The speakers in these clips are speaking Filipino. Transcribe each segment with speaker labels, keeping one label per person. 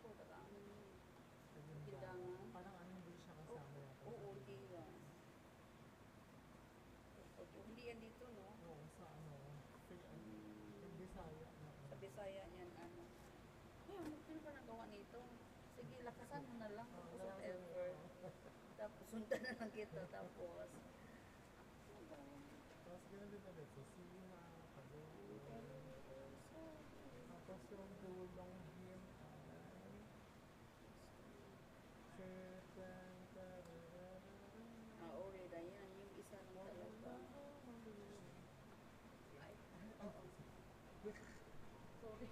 Speaker 1: ko, tagaan mo.
Speaker 2: Ayun ba?
Speaker 1: Kailangan.
Speaker 2: Parang ano, hindi siya kasama yata.
Speaker 1: Oo, di yan. Hindi yan dito, no?
Speaker 2: Oo, sa ano, sa Bisaya na.
Speaker 1: Sa Bisaya yan, ano. Ay, ano pa nagawa nito? Sige, lakasan mo na lang. Tapos whatever. Tapos sundan na lang kita. Tapos,
Speaker 2: Tapos ganun din ulit. So, Sina, Kaloocan. Tapos yung dulong him ay Certain
Speaker 1: Orida yan. Yung isa lang talaga. Ay, sorry.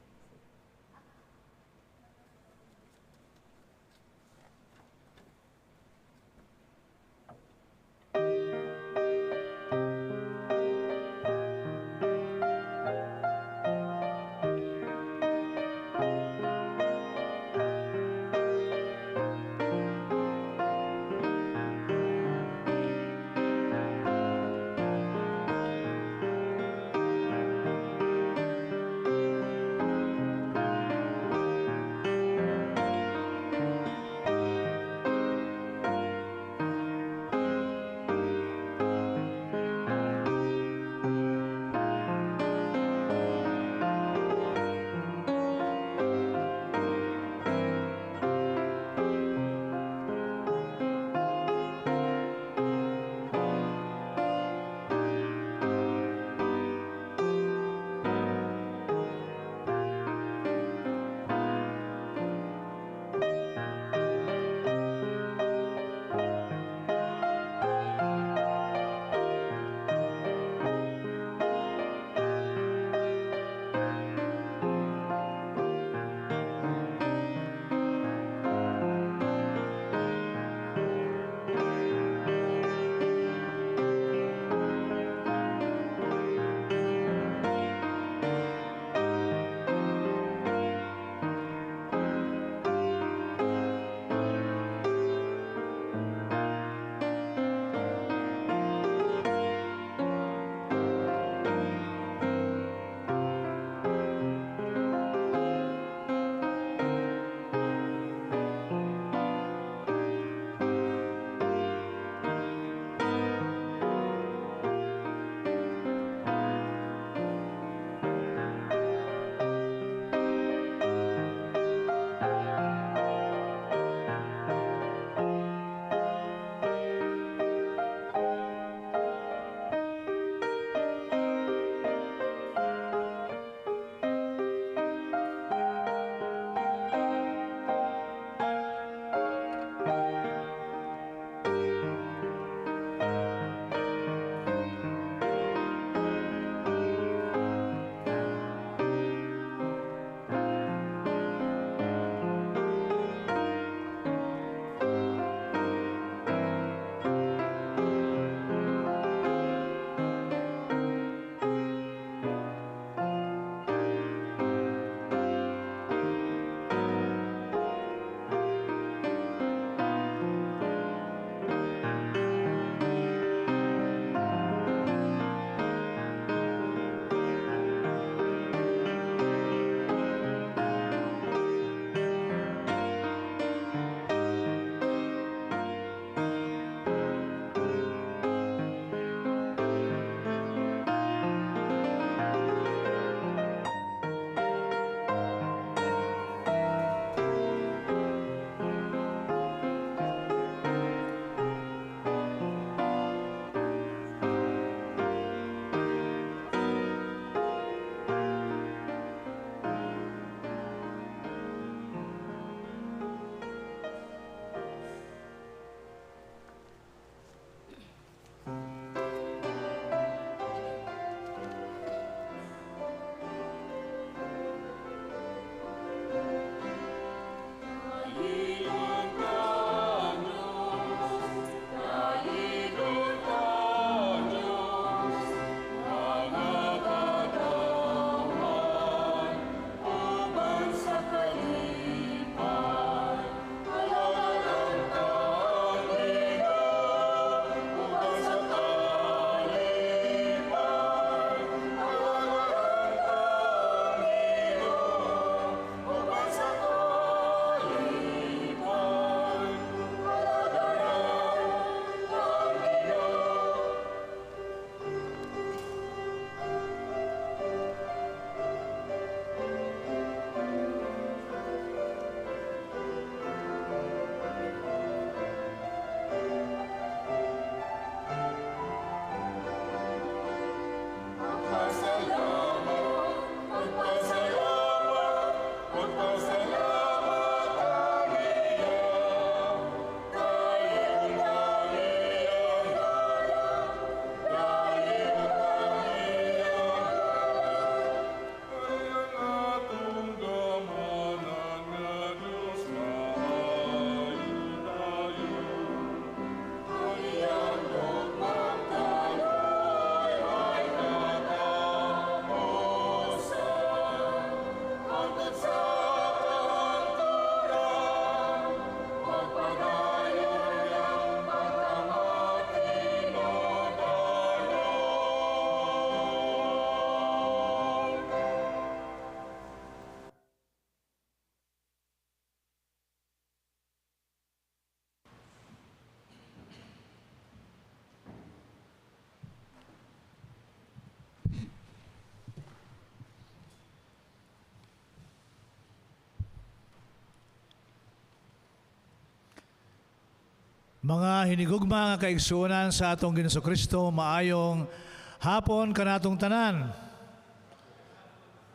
Speaker 3: Mga hinigugma nga kaigsuonan sa atong Ginoong Kristo, maayong hapon kanatong tanan.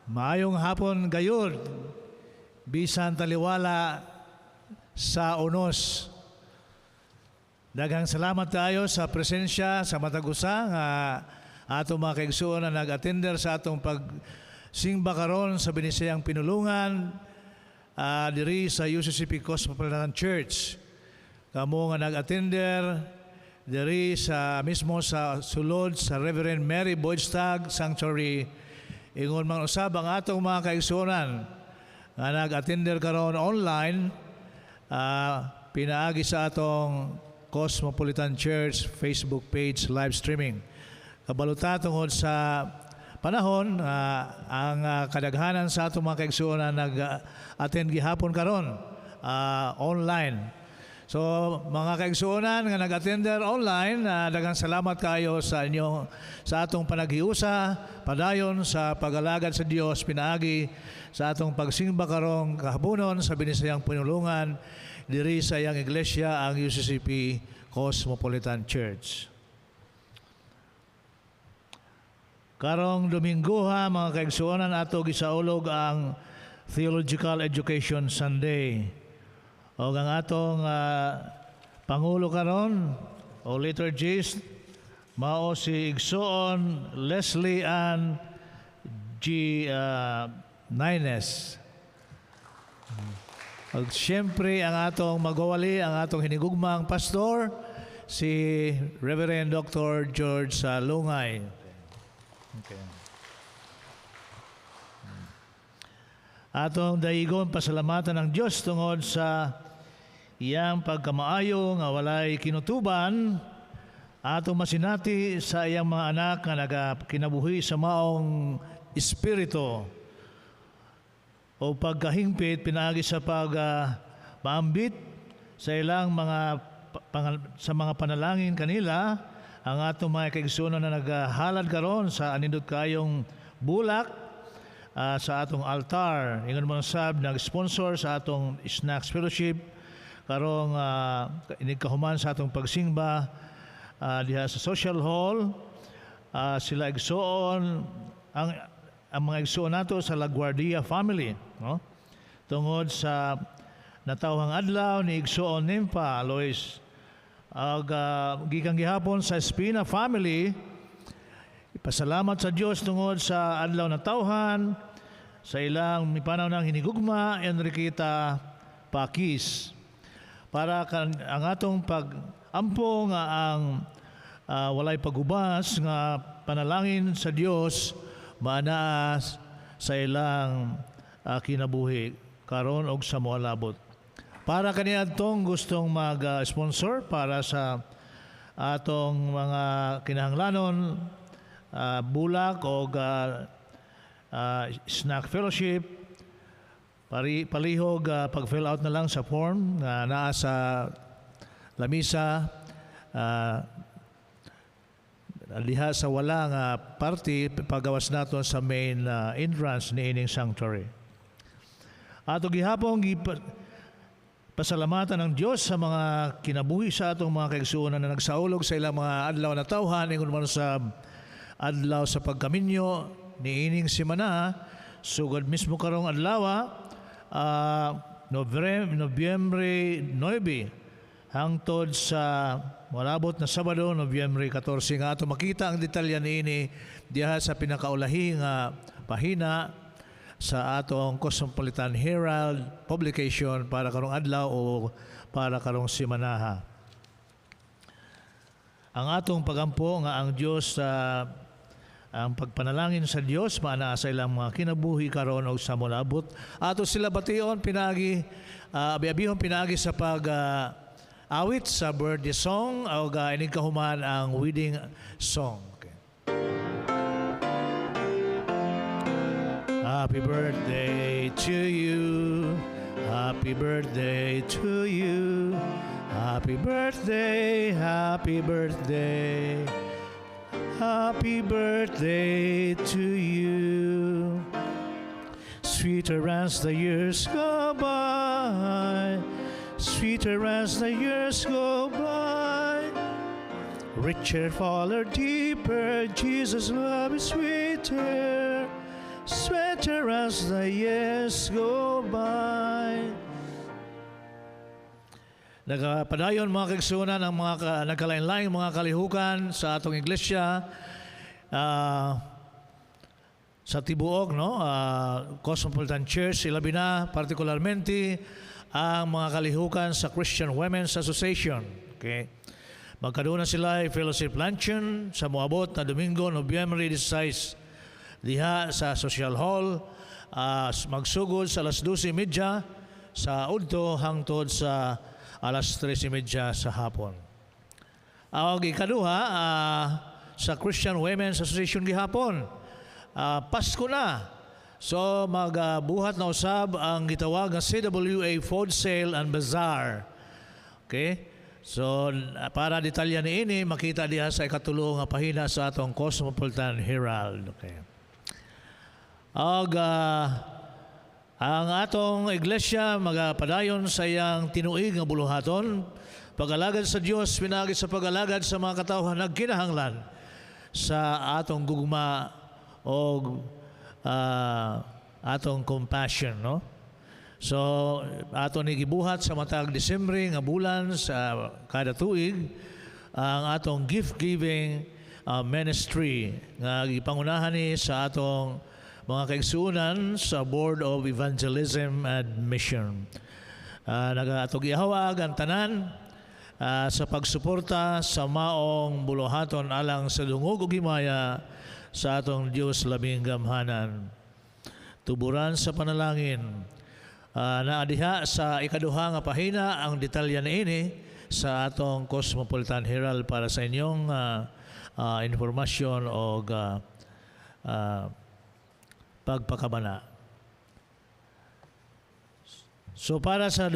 Speaker 3: Maayong hapon gayud, bisan taliwala sa unos. Daghang salamat tayo sa presensya sa matag usa nga atong mga kaigsuon na nag-attender sa atong pagsimba karon sa binisayang pinulungan diri sa UCCP Cosmopolitan Church. Kamo nga nag-attender diri sa mismo sa sulod sa Reverend Mary Boydstag Sanctuary. Ingon man usab ang atong mga kaigsuonan nga nag-attender karon online, pinaagi sa atong Cosmopolitan Church Facebook page live streaming. Kabaluta tungod sa panahon ang kadaghanan sa atong mga kaigsuonan nag-attend gihapon karon online. So, mga kaigsuonan nga nag-attender online, daghang salamat kayo sa inyo sa atong panaghiusa, padayon sa pag-alagad sa Dios, pinaagi sa atong pagsimba karong kahabonon sa binisayang pinulungan diri sa iyang iglesia, ang UCCP Cosmopolitan Church. Karong Dominggoha, mga kaigsuonan, ato gisaulog ang Theological Education Sunday. O ang atong Pangulo karon o liturgist mao si Igsoon Leslie Ann G. Nines. At siyempre ang atong magwawali, ang atong hinigugmang pastor, si Reverend Dr. George Lungay. Okay. Atong daigon pasalamatan ng Diyos tungod sa iyang pagkamaayo nga walay kinutuban, atong masinati sa iyang mga anak nga nagakinabuhi sa maong espiritu o pagkahingpit pinaagi sa maambit sa ilang sa mga panalangin kanila, ang atong mga kaigsuonan na naghalad karon sa anindot kayong bulak sa atong altar. Ingon mo sab nag-sponsor sa atong Snacks Fellowship karong inigkahuman sa atong pagsingba diha sa social hall. Sila igsuon ang mga igsuon nato sa LaGuardia family, no? Tungod sa natawhang adlaw ni igsuon Nimpa Alois ag gikan gihapon sa Espina family. Ipasalamat sa Dios tungod sa adlaw na tawhan sa ilang mipanaw ng hinigugma Enriqueta Pakis. Para ang atong pag-ampo nga ang walay pagubas nga panalangin sa Dios maanaa sa ilang kinabuhi karon og sa moalabot. Para kaniadtong gustong mag-sponsor para sa atong mga kinahanglanon, bulak o snack fellowship, palihog pag-fill out na lang sa form na naa sa lamisa, liha sa wala nga party pagawas nato sa main entrance ni ining sanctuary. Ato gihapon pasalamatan ng Diyos sa mga kinabuhi sa atong mga kaigsuonan na nagsaulog sa ilang mga adlaw na tawhan, ingon man sa adlaw sa pagkaminyo ni ining semana, sugod mismo karong adlaw Nobyembre 9 hangtod sa malabot na Sabado, Nobyembre 14 nga ato makita ang detalya niini diha sa pinakaulahing pahina sa atong Cosmopolitan Herald publication para karong adlaw o para karong semanaha. Ang atong pagampo nga ang Dios ang pagpanalangin sa Dios maana sa ilang mga kinabuhi karon og sa molabot. Ato sila bation pinagi abi-abihon pinagi sa awit sa birthday song o inig kahuman ang wedding song. Okay. Happy birthday to you. Happy birthday to you. Happy birthday, happy birthday. Happy birthday to you. Sweeter as the years go by, sweeter as the years go by. Richer, fuller, deeper, Jesus' love is sweeter, sweeter as the years go by. Nagpadayon mga kaigsunan ang mga nagkalain-laing mga kalihukan sa atong iglesia sa tibuok, no? Cosmopolitan Church, ilabi na partikularmente ang mga kalihukan sa Christian Women's Association. Okay? Magkaroon na sila fellowship luncheon sa moabot na Domingo, Nobyembre 16 diha sa Social Hall, magsugod sa alas 12:30 sa udto hangtod sa alas 13:30 sa hapon. Ang ikaduha sa Christian Women's Association gihapon, Pasko na. So magbuhat na usab ang gitawag nga CWA Food Sale and Bazaar. Okay? So para detalya ni ini makita diha sa ikatulo nga pahina sa atong Cosmopolitan Herald. Okay. Ang atong iglesia magapadayon sa iyang tinuig nga buluhaton, pag-alagad sa Dios pinagi sa pag-alagad sa mga katawhan nagkinahanglan sa atong gugma o atong compassion, no? So ato ni gibuhat sa matag Disyembre nga bulan sa kada tuig ang atong gift giving ministry nga gipangunahan ni sa atong mga kaigsuonan sa Board of Evangelism and Mission. Nagatog ihawag ang tanan sa pagsuporta sa maong buluhaton alang sa dungog ug himaya sa atong Dios labing gamhanan. Tuburan sa panalangin. Naadiha sa ikaduha nga pahina ang detalya niini sa atong Cosmopolitan Herald para sa inyong informasyon o pagpakabana. So para sa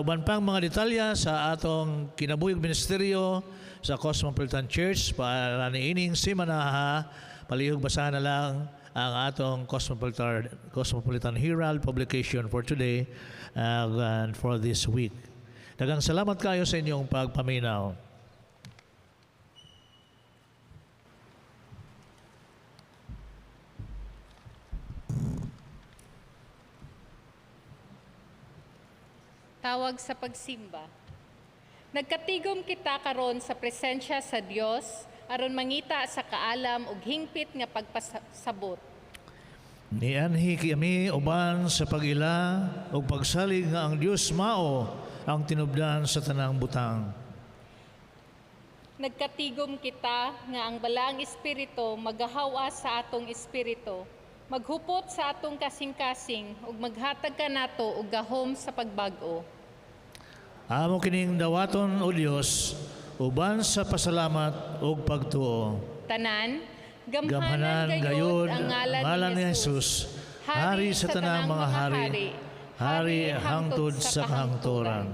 Speaker 3: uban pang mga detalya sa atong kinabuyog ministeryo sa Cosmopolitan Church para niining simana palihog basahan na lang ang atong Cosmopolitan Herald publication for today and for this week. Daghang salamat kayo sa inyong pagpaminaw.
Speaker 4: Tawag sa pagsimba. Nagkatigom kita karon sa presensya sa Dios aron mangita sa kaalam ug hingpit nga pagpasabot.
Speaker 3: Nianhi kami uban sa pagila ug pagsalig nga ang Dios mao ang tinubdan sa tanang butang.
Speaker 4: Nagkatigom kita nga ang balaang espiritu magahawa sa atong espiritu, maghupot sa atong kasing-kasing ug maghatag kanato og gahom sa pagbag-o.
Speaker 3: Amo kining dawaton o Dios uban sa pasalamat ug pagtuo.
Speaker 4: Tanan,
Speaker 3: Gamhanan gayud ang ngalan ni Jesus, hari sa tanang mga hari, hari hangtod sa kahangturan.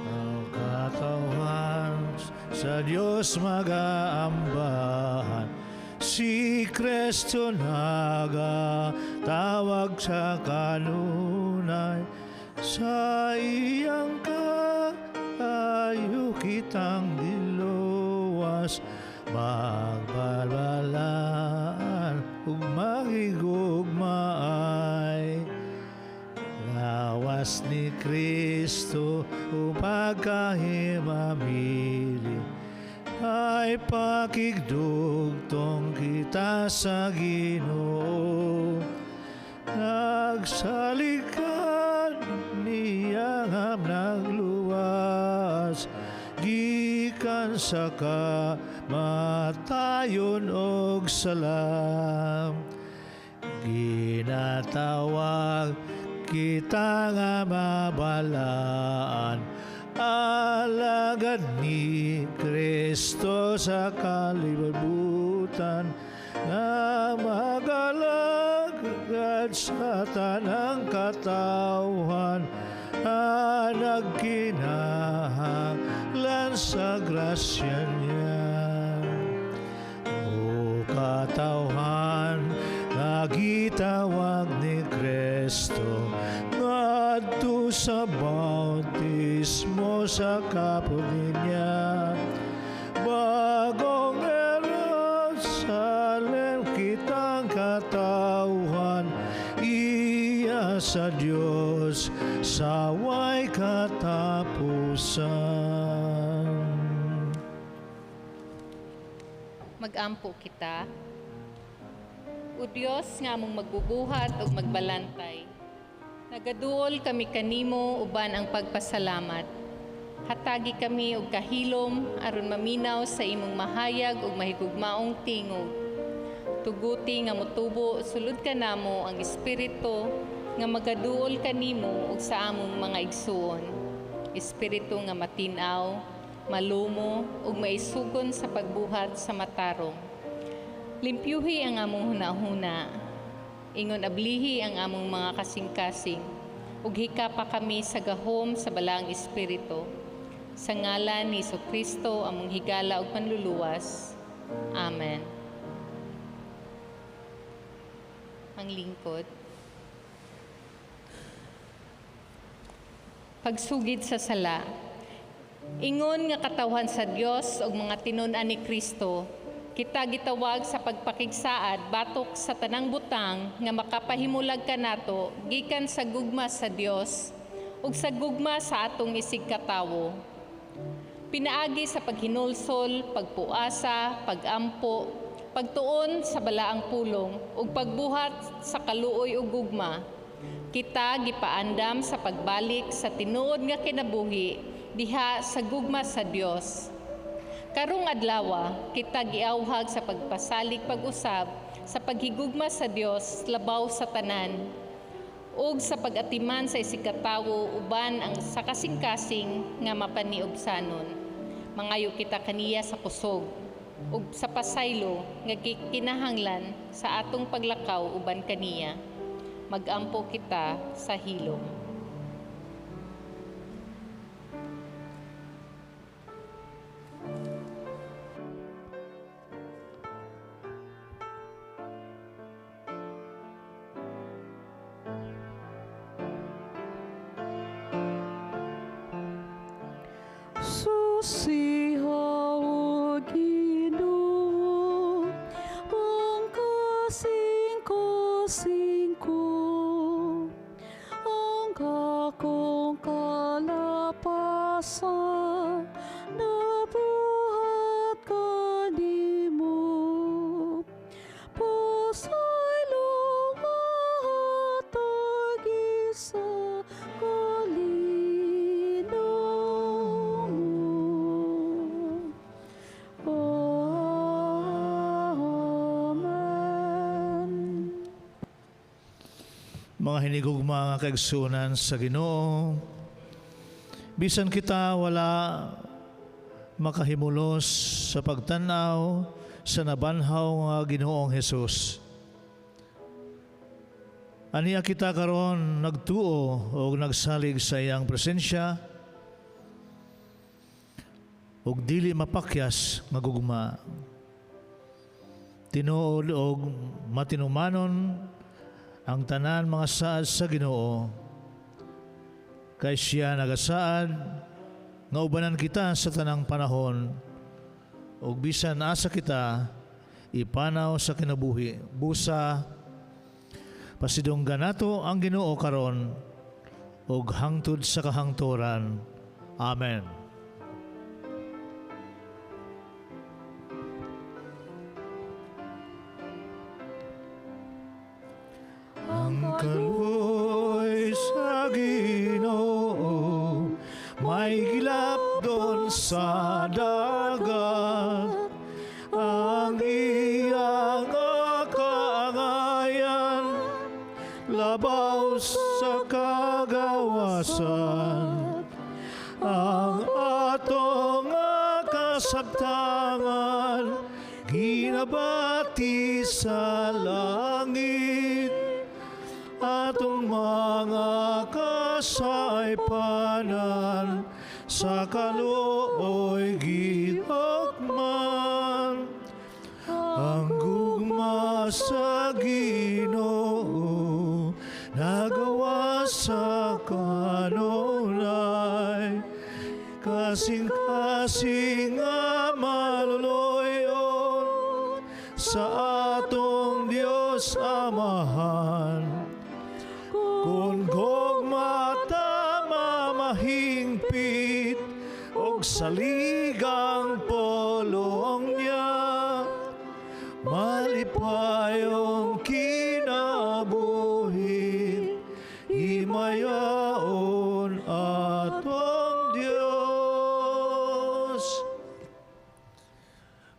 Speaker 3: Ang katawan sa Diyos mag-aambahan, si Kristo nagatawag sa kanunay, sa iyang kayo kitang diluwas, magbalbalaan ug magigugmaay. Lawas ni Kristo upag kahimamili, ay pakigdugtong kita sa Ginoo. Nagsalikan niya nga nagluwas, gikan sa kamatayon og salam. Ginatawag kita nga mabalaan, alagad ni Kristo sa kalibutan, nga magalagad sa tanang katawhan, nagkinahanglan sa grasya niya. O katawhan nga gitawag ni Kristo, ngadto sa bautismo sa kapuli niya. Bagong Jerusalem kitang katawhan, iya sa Diyos saway katapusan.
Speaker 4: Magampo kita. O Dios nga among magbubuhat ug magbalantay. Nagaduol kami kanimo uban ang pagpasalamat. Hatagi kami og kahilom aron maminaw sa imong mahayag ug mahigugmaong tingog. Tuguti nga motubo sulod kanamo ang espiritu nga magaduol kanimo ug sa among mga igsuon. Espiritu nga matinaw, malumo ug maisugon sa pagbuhat sa matarong. Limpyuhi ang among hunahuna, ingon ablihi ang among mga kasing-kasing, ug hikapa kami sa gahom sa balaang espiritu. Sa ngalan ni Jesucristo among higala ug panluluwas. Amen. Ang lingkod. Pagsugid sa sala. Ingon nga katawhan sa Dios ug mga tinun-an ni Kristo, kita gitawag sa pagpakigsaad batok sa tanang butang nga makapahimulag kanato gikan sa gugma sa Dios ug sa gugma sa atong isig katawo. Pinaagi sa paghinulsol, pagpuasa, pagampo, pagtuon sa balaang pulong ug pagbuhat sa kaluoy ug gugma. Kita gipaandam sa pagbalik sa tinuod nga kinabuhi diha sa gugma sa Dios. Karong adlaw, kita giawhag sa pagpasalig pag-usab sa paghigugma sa Dios labaw sa tanan ug sa pag-atiman sa isigkatawo uban ang sa kasing-kasing nga mapaniobsanon. Mangayo kita kaniya sa kusog ug sa pasaylo nga kinahanglan sa atong paglakaw uban kaniya. Magampo kita sa hilom.
Speaker 1: Susihaw o Ginoo, ang kasing-kasing ko, ang akong kalapasan, nabuhat kanimo. Pasaylo mahatag isa
Speaker 3: mga hinigugma nga kaigsunan sa Ginoo, bisan kita wala makahimulos sa pagtanaw sa nabanhaw nga Ginoong Hesus. Aniya kita karon nagtuo o nagsalig sa iyang presensya ug dili mapakyas nga gugma. Tinuod og matinumanon ang tanan mga saad sa Ginoo, kay siya nagasaad nga ubanan kita sa tanang panahon ug bisan asa kita ipanaw sa kinabuhi. Busa pasidunggan nato ang Ginoo karon ug hangtod sa kahangturan. Amen. Ang kaluoy sa Ginoo may gilap doon sa dagat, ang iyang kaangayan labaw sa kagawasan, ang atong kasabtangan ginabati sa langit, atong mga kasaypanan sa kaluoy gihakman, ang gugma sa Ginoo nagawa sa kanunay, kasing-kasing nga maluluyon sa atong Dios Amahan. Kung gugma ta mamahingpit og saligang polong niya, malipayong kinabuhi, himayaon atong Dios.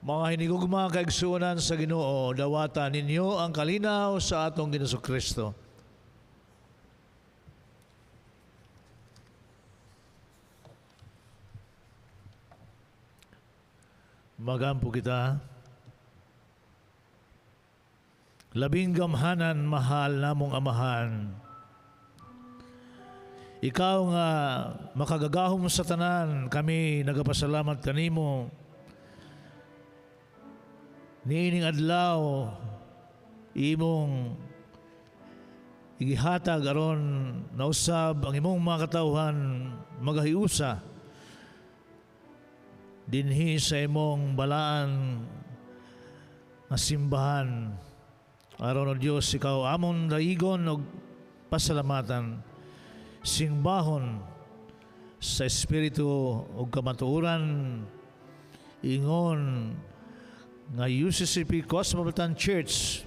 Speaker 3: Mga hinigugma kaigsuonan sa Ginoo, dawatan ninyo ang kalinaw sa atong Ginoong Kristo. Magampo kita. Labing gamhanan, mahal namong amahan. Ikaw nga makagagahom sa tanan, kami nagapasalamat kanimo. Niining adlaw, imong igihatag aron nausab ang imong mga katawhan magahiusa dinhi sa imong balaan nga simbahan. Aron o Diyos, ikaw amon daigon og pasalamatan, singbahon sa Espiritu og kamatuoran, ingon nga UCCP Cosmopolitan Church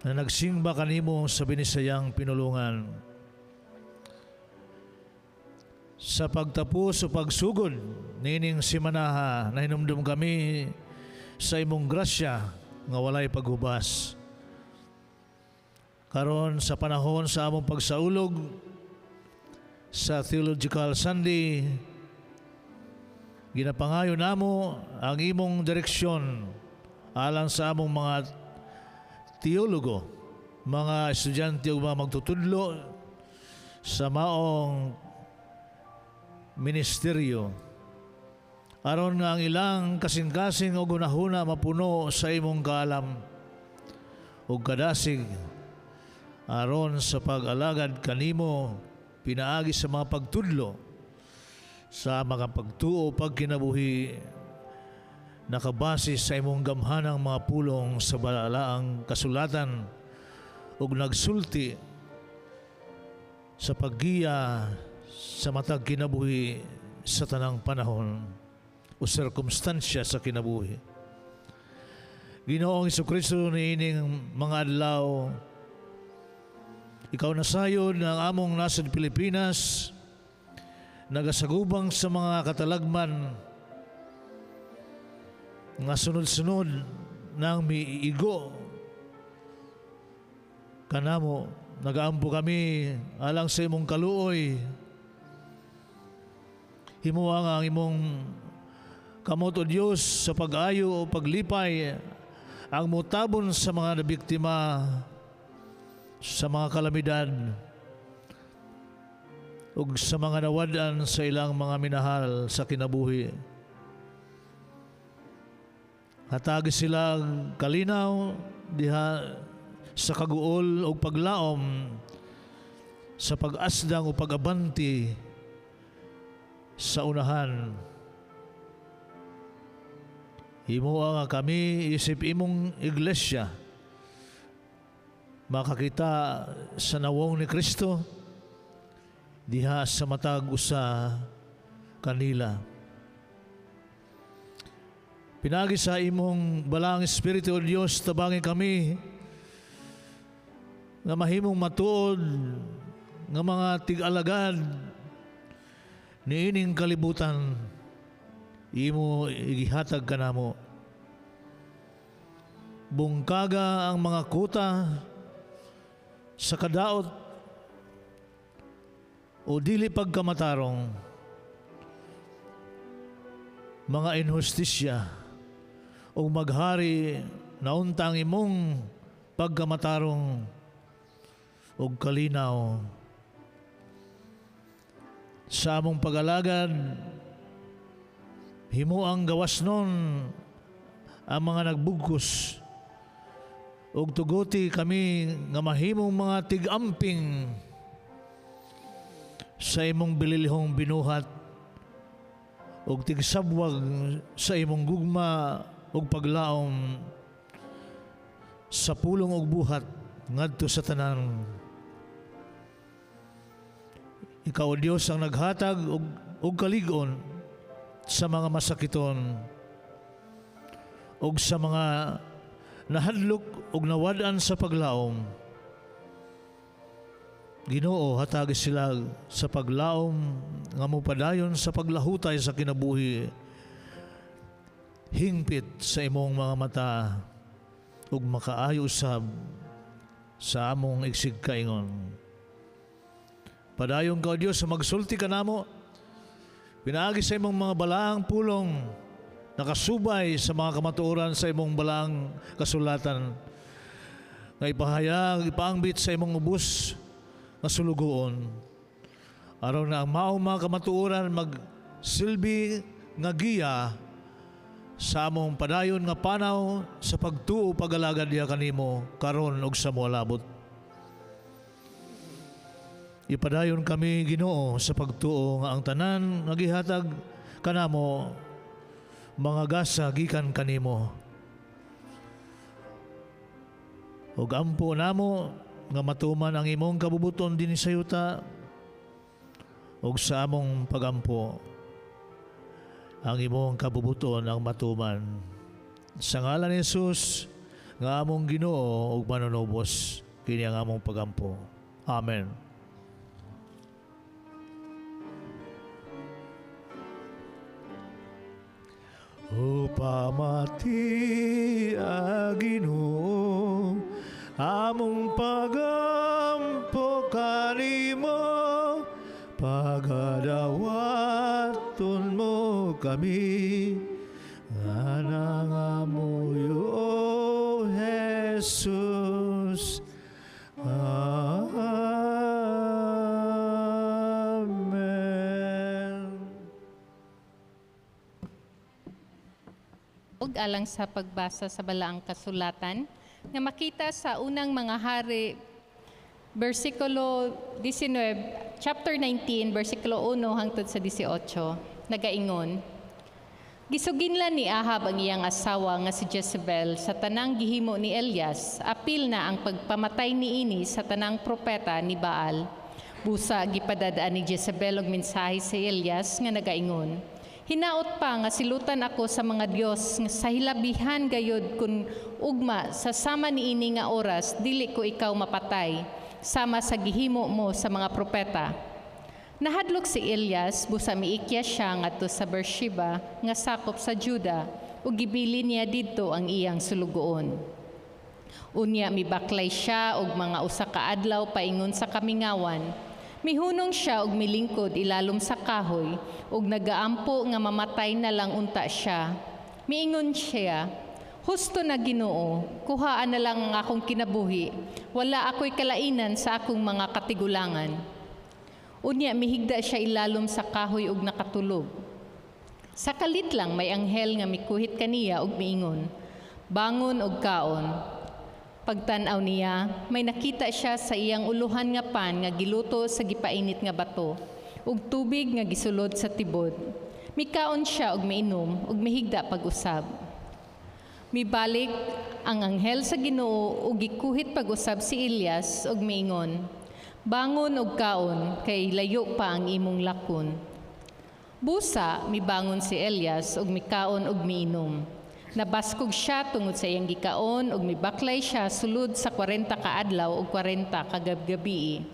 Speaker 3: na nagsingba kanimo sa binisayang pinulungan. Sa pagtapos o pagsugod nining simanaha na hinumdum kami sa imong grasya nga walay paghubas. Karon sa panahon sa among pagsaulog sa Theological Sunday, ginapangayo namo ang imong direksyon alang sa among mga teologo, mga estudyante o mga magtutudlo sa maong ministeryo, aron nga ang ilang kasing-kasing o gunahuna mapuno sa imong kaalam o kadasig, aron sa pag-alagad kanimo pinaagi sa mga pagtudlo sa mga pagtuo pagkinabuhi nakabase sa imong gamhanang mga pulong sa balaang kasulatan ug nagsulti sa paggiya sa matag kinabuhi sa tanang panahon o sirkumstansya sa kinabuhi. Ginoong Hesukristo niining mga adlaw, ikaw nasayod ng among nasod Pilipinas, nagasagubang sa mga katalagman nga sunod-sunod nang miigo kanamo, nagaampo kami alang sa imong kaluoy. Himuwa nga ang imong kamot o Diyos sa pag-ayo o paglipay ang mutabon sa mga nabiktima sa mga kalamidad ug sa mga nawadan sa ilang mga minahal sa kinabuhi. Hatagi silang kalinaw diha sa kaguol o paglaom sa pag-asdang o pag-abanti sa unahan. Himuha nga kami isip imong iglesia makakita sa nawong ni Kristo diha sa matag usa kanila. Pinagi sa imong balang Espiritu o Diyos, tabangin kami nga mahimong matuod nga mga tig-alagad niining kalibutan, imo igihatag kanamo. Bungkaga ang mga kuta sa kadaot o dili pagkamatarong, mga inhustisya o maghari na untang imong pagkamatarong o kalinaw. sa among pag-alagad, himo ang gawas nun ang mga nagbugkos, ug tuguti kami nga mahimong mga tigamping sa imong bililhong binuhat, ug tigsabwag sa imong gugma ug paglaom sa pulong ug buhat ngadto sa tanan. Ikaw, O Diyos, ang naghatag og kalig-on sa mga masakiton ug sa mga nahadlok ug nawad-an sa paglaom. Ginoo, hatagi sila sa paglaom nga mopadayon sa paglahutay sa kinabuhi, hingpit sa imong mga mata ug makaayo usab sa among igsig kaingon. Padayon ka, O Diyos, magsulti ka namo, pinaagi sa imong mga balaang pulong, nakasubay sa mga kamatuoran sa imong balaang kasulatan, nga ipahayag, ipaangbit sa imong ubos nga sulugoon. Araw na ang maong mga kamatuoran magsilbi nga giya sa among padayon nga panaw sa pagtuo pag-alagad niya kanimo karon ug sa moalabot. Ipadayon kami, Ginoo, sa pagtuo nga ang tanan nga gihatag kanamo mga gasa gikan kanimo. Ug ampo namo nga matuman ang imong kabubuton dinhi sa yuta ug sa among pagampo ang imong kabubuton ang matuman. Sa ngalan ni Jesus nga among Ginoo ug manunubos kini ang among pagampo. Amen. O pamati a Ginoo, among pagampo kanimo, pagadawaton mo kami, nga nangamuyo, O Jesus. Amen.
Speaker 4: Ug alang sa pagbasa sa balaang kasulatan, nga makita sa unang mga hari, versikulo 19, chapter 19, versikulo 1 hangtod sa 18, nagaingon, gisuginlan ni Ahab ang iyang asawa nga si Jezebel sa tanang gihimo ni Elias, apil na ang pagpamatay niini sa tanang propeta ni Baal. Busa gipadadaan ni Jezebel og mensahe sa Elias nga nagaingon, hinaot pa nga silutan ako sa mga Dios nga sa hilabihan gayud kun ugma sa sama niini nga oras dili ko ikaw mapatay sama sa gihimo mo sa mga propeta. Nahadlok si Elias, busa miikya siya ngadto sa Beersheba nga sakop sa Juda ug gibilin niya didto ang iyang sulugoon. Unya mibaklay siya og mga usa ka adlaw paingon sa kamingawan. Mihunong siya og milingkod ilalom sa kahoy ug nagaampo nga mamatay na lang unta siya. Miingon siya, husto na Ginoo, kuhaan na lang ang akong kinabuhi. Wala ako'y kalainan sa akong mga katigulangan. Unya mihigda siya ilalom sa kahoy ug nakatulog. Sa kalit lang may anghel nga mikuhit kaniya ug miingon, bangon og kaon. Pagtan-aw niya, may nakita siya sa iyang uluhan nga pan nga giluto sa gipainit nga bato, ug tubig nga gisulod sa tibod. Mikaon siya og miinom, ug mihigda pag-usab. Mibalik ang anghel sa Ginoo ug gikuhit pag-usab si Elias ug miingon, bangon og kaon, kay layo pa ang imong lakon. Busa, mibangon si Elias ug mikaon ug miinom. Nabaskog siya tungod sa iyang gikaon ug mibaklay siya sulod sa 40 ka adlaw ug 40 ka gabi.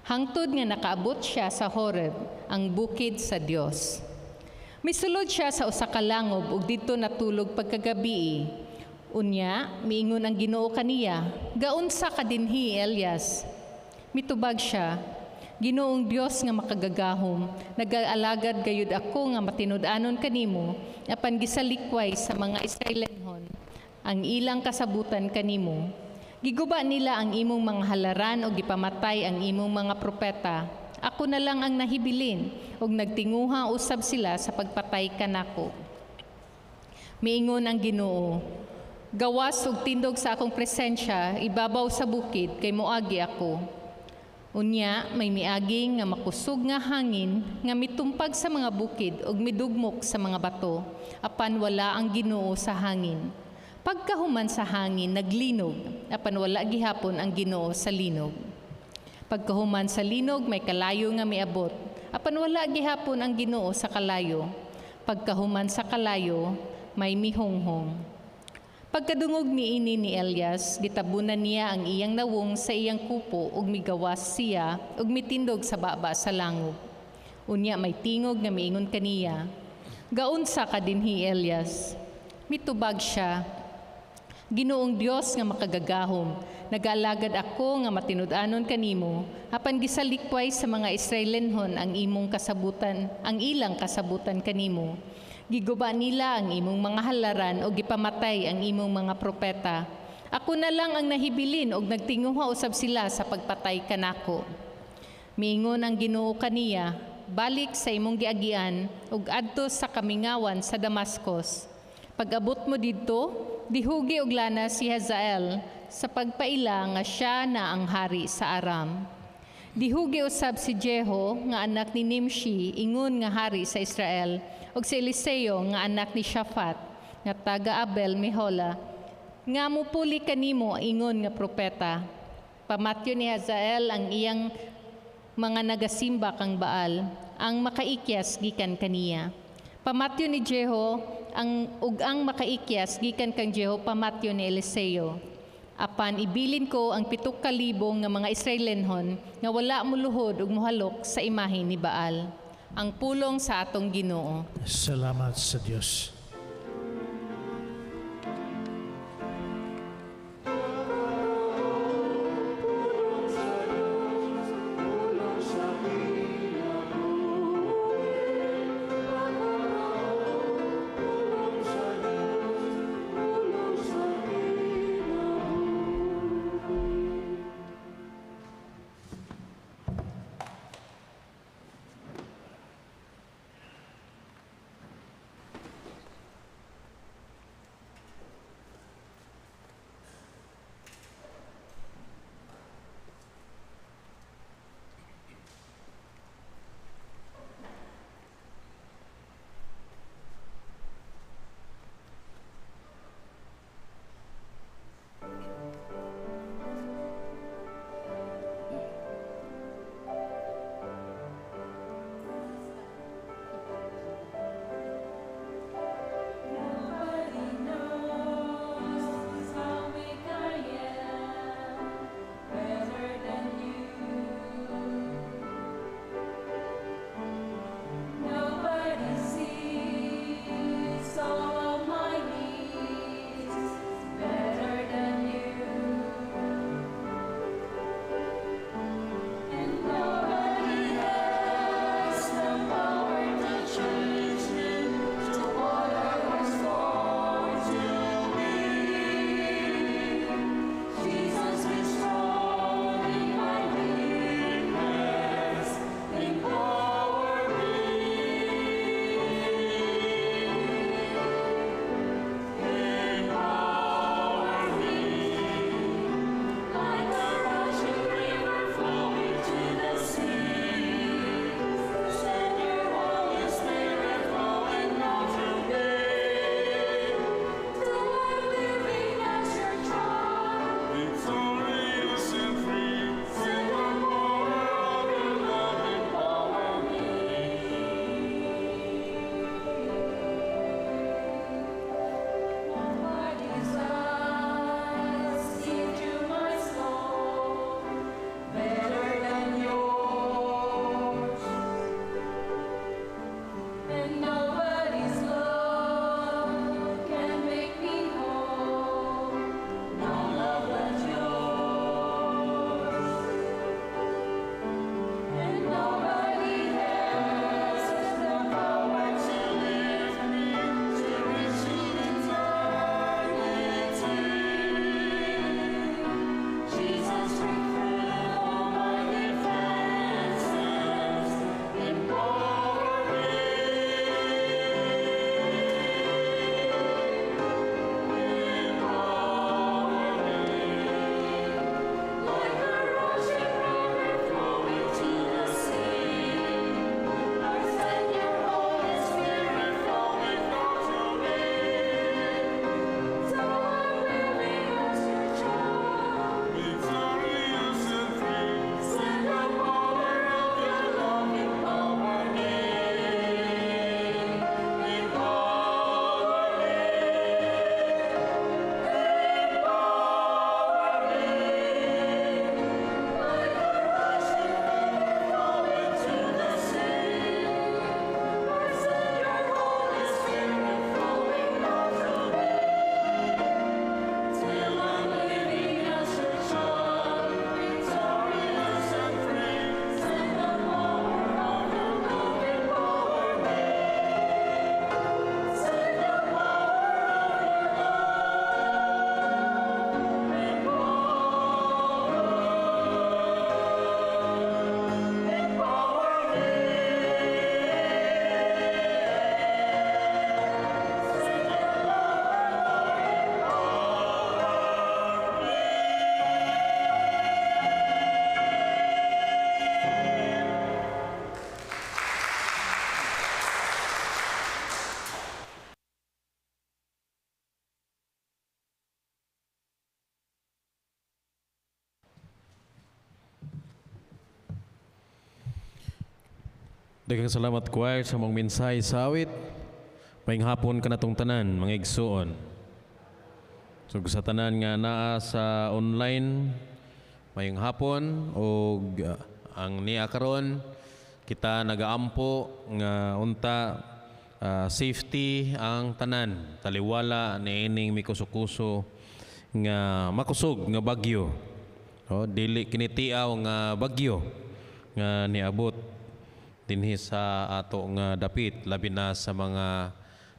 Speaker 4: Hangtod nga nakaabot siya sa Horeb, ang bukid sa Dios. Misulod siya sa usa ka langob ug didto natulog pagkagabi. Unya, miingon ang Ginoo kaniya, gaunsa ka dinhi, Elias? Mitubag siya, Ginoong Dios nga makagagahom, nag-aalagad gayud ako nga matinud-anon kanimo, apan gisalikway sa mga Israelenhon ang ilang kasabutan kanimo. Giguba nila ang imong mga halaran o gipamatay ang imong mga propeta, Ako na lang ang nahibilin, ug nagtinguha usab sila sa pagpatay kanako. Miingon ang Ginoo, gawas ug tindog sa akong presensya, ibabaw sa bukid, kay moagi ako. Unya, may miagi nga makusog nga hangin, nga mitumpag sa mga bukid ug midugmok sa mga bato, apan wala ang Ginoo sa hangin. Pagkahuman sa hangin, naglinog, apan wala gihapon ang Ginoo sa linog. Pagkahuman sa linog, may kalayo nga miabot, apan wala gihapon ang Ginoo sa kalayo. Pagkahuman sa kalayo, may mihonghong. Pagkadungog niini ni Elias, gitabunan niya ang iyang nawong sa iyang kupo ug migawas siya ug mitindog sa baba sa langub. Unya may tingog nga miingon kaniya, gaunsa ka dinhi Elias? Mitubag siya, Ginoong Dios nga makagagahom, nag-alagad ako nga matinud-anon kanimo, apan gisalikway sa mga Israelenhon ang imong kasabutan, ang ilang kasabutan kanimo. Giguba nila ang imong mga halaran o gipamatay ang imong mga propeta. Ako na lang ang nahibilin og nagtinguha usab sila sa pagpatay kanako. Miingon ang Ginoo kaniya, balik sa imong giagian ug adto sa kamingawan sa Damascus. Pag-abot mo didto, dihugi og lana si Hazael sa pagpaila nga siya na ang hari sa Aram. Dihugi usab si Jeho nga anak ni Nimshi, ingon nga hari sa Israel, ug si Eliseo nga anak ni Shaphat, nga taga Abel Mehola, nga mupuli kanimo ingon nga propeta. Pamatyo ni Hazael ang iyang mga nagasimba kang Baal, ang makaikyas gikan kaniya. Pamatyo ni Jeho ang makaikyas gikan kang Jeho pamatyo ni Eliseo. Apan ibilin ko ang 7,000 nga mga Israelenhon nga wala muluhod ug muhalok sa imahe ni Baal. Ang pulong sa atong Ginoo.
Speaker 3: Salamat sa Diyos.
Speaker 5: Daghang salamat choir sa mong minsay sa awit. Maayong hapon ka natong tanan, mga igsuon. So sa tanan nga naa sa online, maayong hapon o ang niya karon kita nagaampo nga unta safety ang tanan taliwala ni ining mikuso-kuso nga makusog nga bagyo. Dili kinitiaw nga bagyo nga niabot dinhi sa ato nga dapit labi na sa mga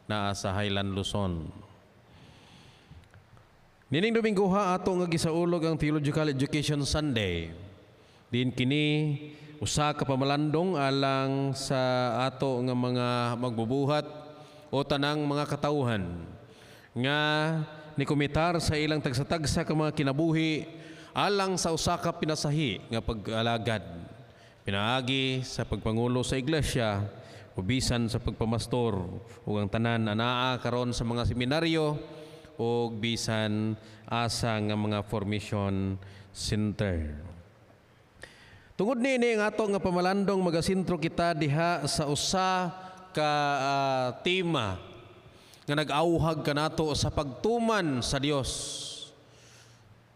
Speaker 5: naa sa Highland Luzon. Nining Domingoha ato nga gisaulog ang Theological Education Sunday. Din kini usa ka pamalandong alang sa ato nga mga magbubuhat o tanang mga katawhan nga nikomitar sa ilang tagsa-tagsa ka mga kinabuhi alang sa usa ka pinasahi nga pag-alagad. Pinaagi sa pagpangulo sa iglesia, ubisan sa pagpamastor ug ang tanan anaa karon sa mga seminaryo o bisan asa nga mga formation center. Tungod niini nga ato nga pamalandong magasintro kita diha sa usa ka tema nga nag-auhag kanato sa pagtuman sa Dios.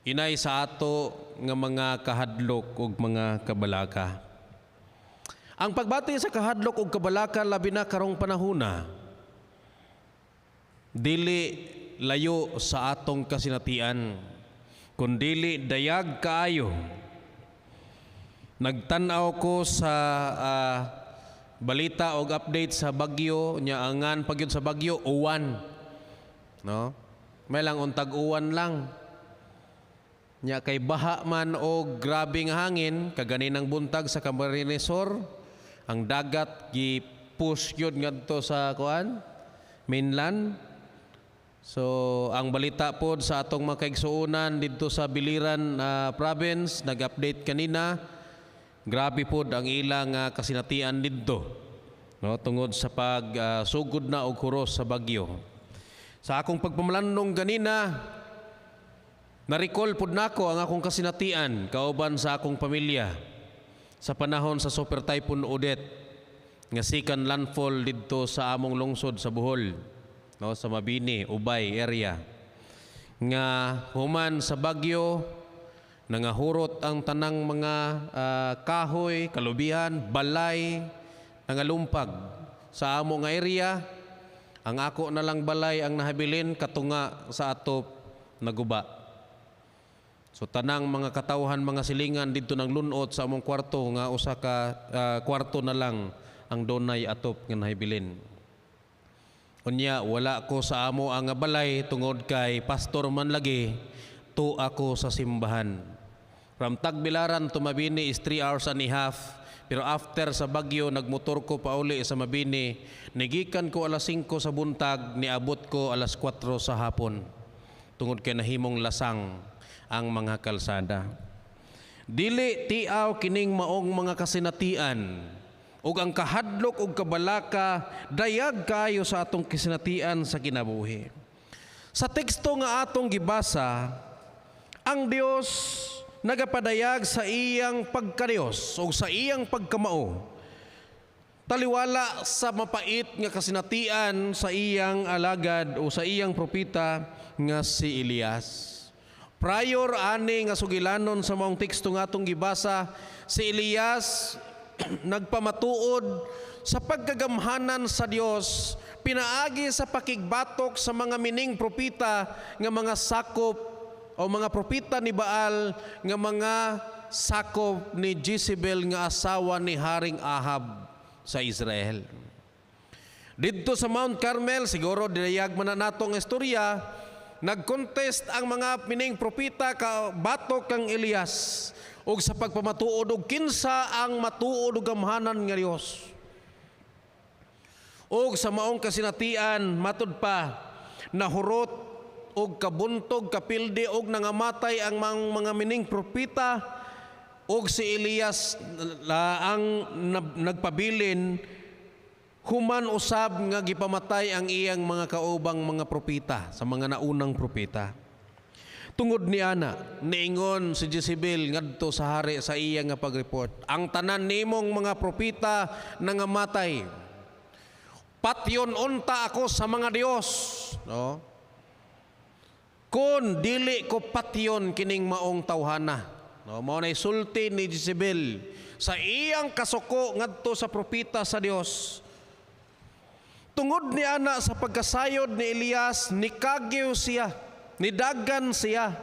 Speaker 5: Inay sa ato nga mga kahadlok ug mga kabalaka. Ang pagbati sa kahadlok ug kabalaka labi na karong panahona dili layo sa atong kasinatian kundili dayag kaayo. Nagtan-aw ko sa balita o update sa bagyo nya angan pagyud sa bagyo uwan, no? May lang untag uwan lang nya kay baha man o grabing hangin kaganinang buntag sa Camarines Sur ang dagat gi push gyud ngadto sa kuan mainland. So ang balita pod sa atong mga kaigsuonan didto sa Biliran province nag-update kanina. Grabe pod ang ilang kasinatian didto, no, tungod sa pagsugod na og huros sa bagyo. Sa akong pagpamalandong ganina, na-recall pod nako ang akong kasinatian kauban sa akong pamilya sa panahon sa Super Typhoon Odette nga second landfall didto sa among lungsod sa Bohol, no, sa Mabini, Ubay area. Nga human sa bagyo nangahurot ang tanang mga kahoy, kalubihan, balay, nangalumpag sa amo nga area. Ang ako na lang balay ang nahabilin katunga sa atop naguba. So tanang mga katawhan, mga silingan dito ng lunot sa among kwarto nga usa ka kwarto na lang ang donay atop nga nahabilin. Unya wala ko sa amo ang balay tungod kay pastor man lagi to ako sa simbahan. From Tagbilaran to Mabini is 3 hours and a half. Pero after sa bagyo, nagmotor ko pa uli sa Mabini. Nagikan ko alas 5 sa buntag, niabot ko alas 4 sa hapon. Tungod kay nahimong lasang ang mga kalsada. Dili tiaw kining maong mga kasinatian. Ug ang kahadlok ug kabalaka, dayag kayo sa atong kasinatian sa kinabuhi. Sa teksto nga atong gibasa, ang Dios nagapadayag sa iyang pagkadiyos o sa iyang pagkamao taliwala sa mapait nga kasinatian sa iyang alagad o sa iyang propita nga si Elias. Prior ani nga sugilanon sa maong teksto nga atong gibasa, si Elias nagpamatuod sa pagkagamhanan sa Dios, pinaagi sa pakigbatok sa mga mining propita nga mga sakop o mga propita ni Baal nga mga sakop ni Jezebel nga asawa ni Haring Ahab sa Israel. Dito sa Mount Carmel, siguro dinayag man na natong istorya, nag-contest ang mga mining propita ka batok kang Elias ug sa pagpamatuod og kinsa ang matuod og gamhanan nga Dios. Ug sa maong kasinatian matud pa nahurot og kabuntog, kapildi og nangamatay ang mga mining propita og si Elias ang nagpabilin human usab nga gipamatay ang iyang mga kaubang mga propita sa mga naunang propita. Tungod ni ana, niingon si Jezebel ngadto sa hari sa iya nga pag-report, ang tanan nimong mga propeta nangamatay. Patyon unta ako sa mga Dios, no? Kun dili ko patyon kining maong tawhana. No, mao nay sulti ni Jezebel sa iyang kasuko ngadto sa propeta sa Dios. Tungod ni ana sa pagkasayod ni Elias, nikagyo siya, nidagan siya.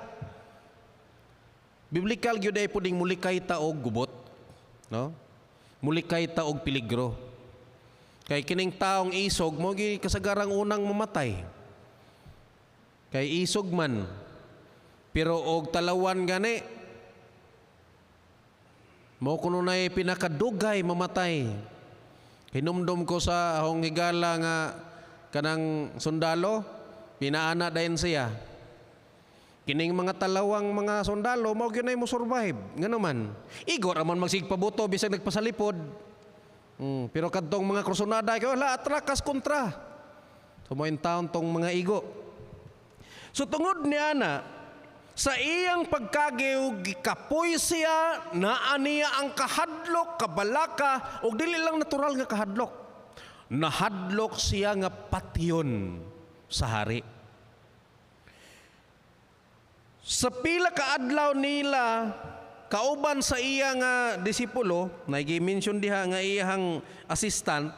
Speaker 5: Biblikal gyud ay puding mulikay ta og gubot, no? Mulikay ta og peligro. Kay kining taong isog mo gi kasagarang unang mamatay. Kay isog man, pero og talawan gani, mo kuno nay pinakadugay mamatay. Hinumdum ko sa ahong higala nga kanang sundalo, pinaana dayon siya. Kining mga talawang mga sundalo, mao gyud nay mo survive. Ngano man, igor man magsigpabuto bisag nagpasalipod. Pero kadtong mga krusonada kay wala atrakas kontra. Sumoy taon tong mga igo. So tungod ni ana, sa iyang pagkagiw, gikapoy siya, naa niya ang kahadlok, kabalaka, o dili lang natural nga kahadlok. Nahadlok siya nga patyon sa hari. Sa pila ka adlaw nila, kauban sa iya nga disipulo, na i-mention diha nga iyang assistant,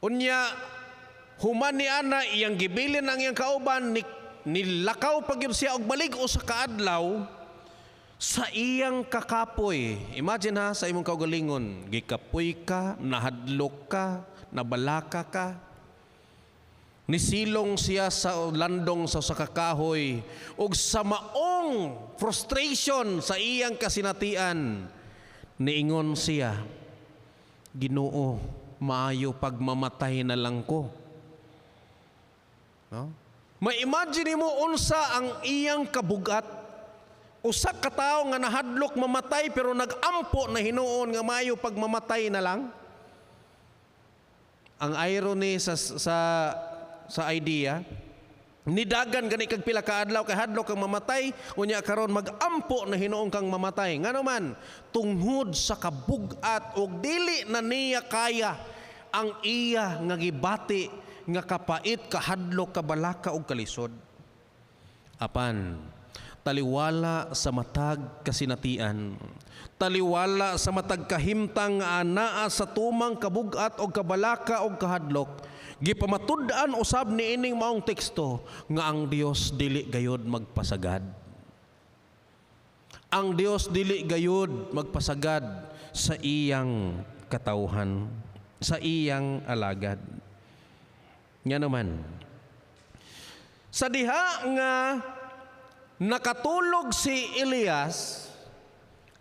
Speaker 5: unya, human ni ana, iyang gibilin ang iyang kauban, nilakaw pag yun siya og balik o sa kaadlaw sa iyang kakapoy. Imagine ha, sa imong kaugalingon, gikapoy ka, nahadlok ka, nabalaka ka, nisilong siya sa landong sa kakahoy ug sa maong frustration sa iyang kasinatian, niingon siya, Ginoo, maayo pagmamatay na lang ko. No? Ma-imagine mo unsa ang iyang kabugat. Usa ka tawo nga nahadlok mamatay pero nagampo na hinuon nga maayo pagmamatay na lang. Ang irony sa idea, nidagan gani kag pila ka adlaw kay hadlok kang mamatay, unya karon magampo na hinuon kang mamatay. Ngano man, tungod sa kabugat og dili na niya kaya ang iya nga gibati nga kapait, kahadlok, kabalaka o kalisod. Apan, taliwala sa matag kasinatian, taliwala sa matag kahimtang nga anaa sa tumang kabugat o kabalaka o kahadlok, gipamatud-an usab ni ining maong teksto nga ang Dios dili gayud magpasagad. Ang Dios dili gayud magpasagad sa iyang katawhan, sa iyang alagad. Nga naman, sa diha nga nakatulog si Elias,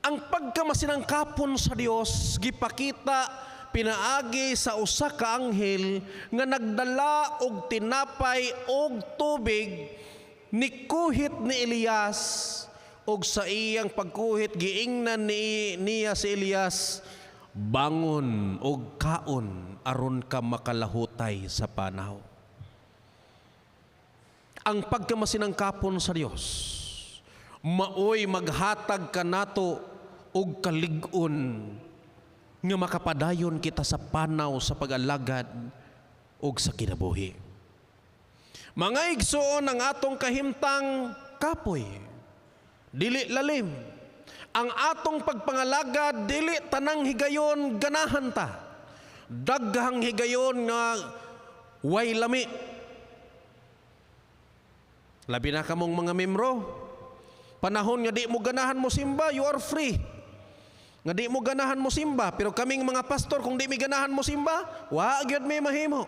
Speaker 5: ang pagkamasinangkapon sa Dios gipakita pinaagi sa usa ka anghel nga nagdala og tinapay og tubig, nikuhit ni Elias, og sa iyang pagkuhit giingnan niya si Elias, bangon og kaon aron ka makalahutay sa panaw. Ang pagkamasinangkapon sa Dios maoy maghatag kanato og kalig-on nga makapadayon kita sa panaw sa pag-alagad og sa kinabuhi. Mga igsoon, ang atong kahimtang kapoy, dili lalim. Ang atong pagpangalagad, dili tanang higayon ganahan ta. Daghang higayon nga way lami. Labi na kamong mga membro, panahon nga di mo ganahan mo simba, you are free. Nga di mo ganahan mo simba, pero kaming mga pastor, kung di mi ganahan mo simba, wa gyud may mahimo.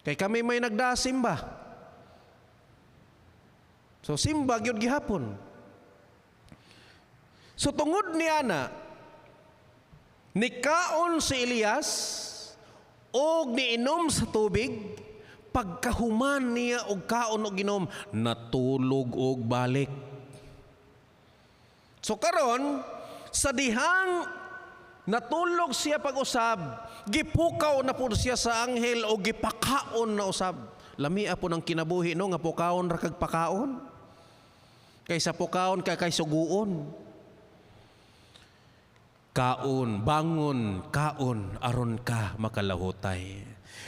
Speaker 5: Kay kami may nagdasimba. So simba gyud gihapon. So tungod ni ana, nikaon si Elias og niinom sa tubig, pagkahuman niya og kaon og ginom, natulog og balik. So karon, sa dihang natulog siya pag-usab, gipukaw na po siya sa anghel o gipakaon na usab. Lamia po ng kinabuhi no, nga pukaon ra kag pakaon. Kaysa pukaon kay suguon. Kaon, bangon, kaon, aron ka makalahutay.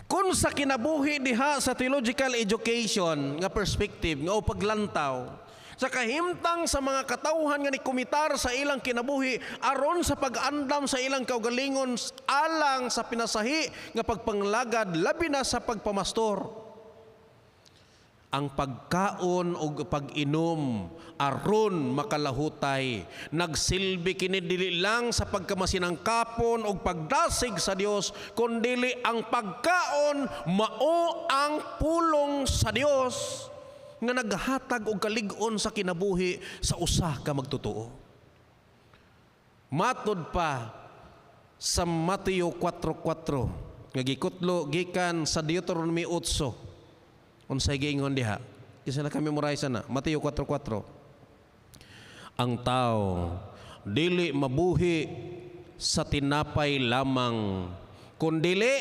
Speaker 5: Kung sa kinabuhi diha sa theological education nga perspective nga o paglantaw, sa kahimtang sa mga katawhan nga ni kumitar sa ilang kinabuhi aron sa pag-andam sa ilang kaugalingon alang sa pinasahi nga pagpanglagad labi na sa pagpamastor. Ang pagkaon o pag-inom aron makalahutay nagsilbi kini dili lang sa pagkamasinangkapon o pagdasig sa Dios kundi ang pagkaon mao ang pulong sa Dios nga naghatag og kalig-on sa kinabuhi sa usa ka magtotoo. Matod pa sa Mateo 4:4 nga gikutlo gikan sa Deuteronomy 8. Unsay giingon diha? Kisa na kami memorize na. Mateo 4:4. Ang tao dili mabuhi sa tinapay lamang kundili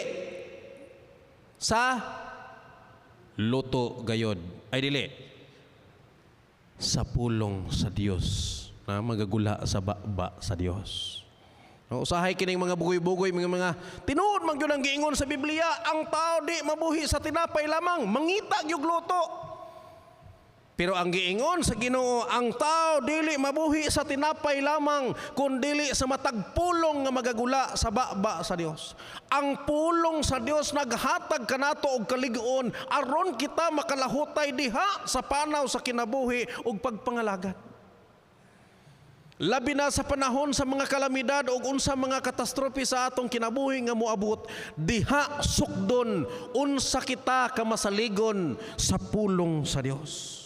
Speaker 5: sa luto gayod. Ay dili sa pulong sa Dios na magagula sa baba sa Dios. No, usahay kining mga bugoy-bugoy mga tinuod man gyud ang giingon sa Biblia, ang tao di mabuhi sa tinapay lamang, mangita gyud luto. Pero ang giingon sa Ginoo, ang tao dili mabuhi sa tinapay lamang, kundi sa matag pulong nga magagula sa baba sa Dios. Ang pulong sa Dios naghatag kanato og kalig-on aron kita makalahutay diha sa panaw sa kinabuhi ug pagpangalagad. Labi na sa panahon sa mga kalamidad o unsa mga katastrofe sa atong kinabuhi nga moabot, diha sukdon unsa kita kamasaligon sa pulong sa Dios.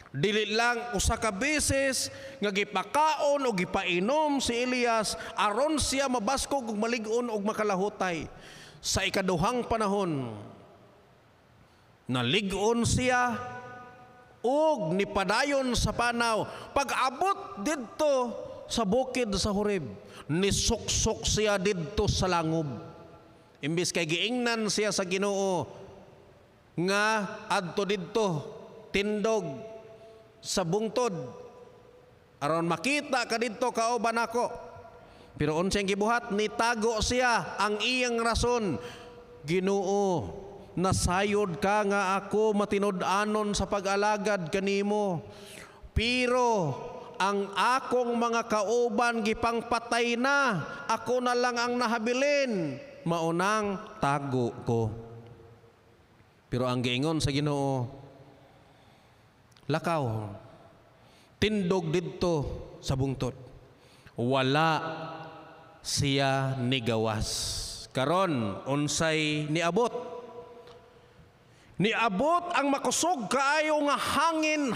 Speaker 5: Dili lang usa ka beses nga gipakaon o gipainom si Elias aron siya mabaskog ug malig-on ug makalahutay. Sa ikaduhang panahon, nalig-on siya ug nipadayon sa panaw. Pag-abot didto sa bukid sa Horeb, nisuksok siya didto sa langob. Imbis kay giingnan siya sa Ginoo nga adto didto tindog sa bungtod aron makita ka didto kauban ako. Pero unsang gibuhat, nitago siya ang iyang rason. Ginoo, nasayod ka nga ako matinud-anon sa pag-alagad kanimo, pero ang akong mga kauban gipangpatay na, ako na lang ang nahabilin, maunang tago ko. Pero ang giingon sa Ginoo, lakaw, tindog didto sa bungtod, wala siya nigawas. Karon unsay niabot? Niabot ang makusog kaayo nga hangin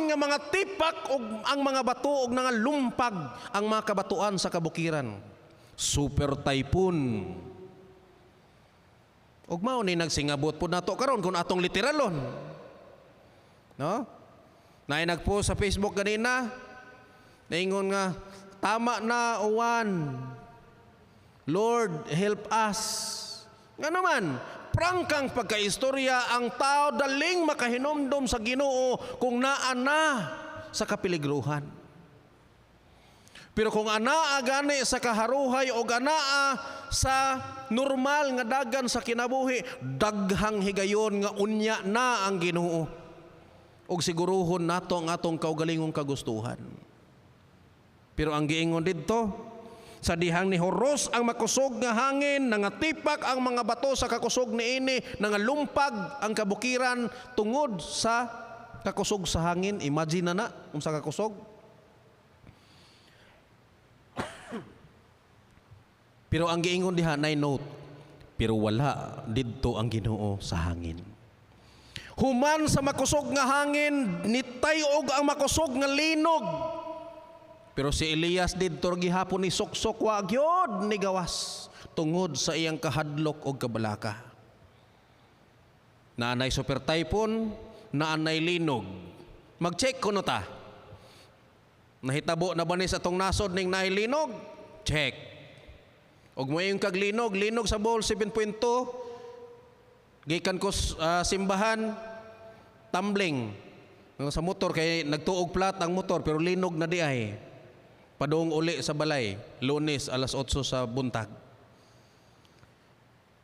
Speaker 5: nga mga tipak ug ang mga bato ug nga lumpag ang mga kabatuan sa kabukiran. Super typhoon. Ug mao ni nagsingabot pud nato karon kun atong literalon. No? Naay nagpost sa Facebook ganina, naingon nga tama na uwan. Lord, help us. Nga naman, prangkang pagkaistorya, ang tao daling makahinomdom sa Ginoo kung naana sa kapiligruhan. Pero kung anaa gani sa kaharuhay o anaa sa normal nga dagan sa kinabuhi, daghang higayon nga unya na ang Ginoo. Og siguruhon nato ang atong kaugalingong kagustuhan. Pero ang giingon didto, sa dihang ni Horos ang makusog nga hangin, nangatipak ang mga bato sa kakusog niini, nangalumpag ang kabukiran tungod sa kakusog sa hangin. Imagine na sa kakusog. Pero ang giingon diha nay note, pero wala didto ang Ginoo sa hangin. Human sa makusog nga hangin, nitayog ang makusog nga linog. Pero si Elias didto gihapon ni suksok wa gyud ni gawas tungod sa iyang kahadlok og kabalaka. Naanay super typhoon, naanay linog. Mag-check kuno ta. Nahitabo na ba ni sa tong nasod ning naay linog? Check. Og mo yung kaglinog, linog sa bowl 7.2, Gikan ko simbahan, tumbling. Sa motor, kay nagtuog plat ang motor, pero linog na di ay. Padung uli sa balay, Lunes, 8:00 sa buntag.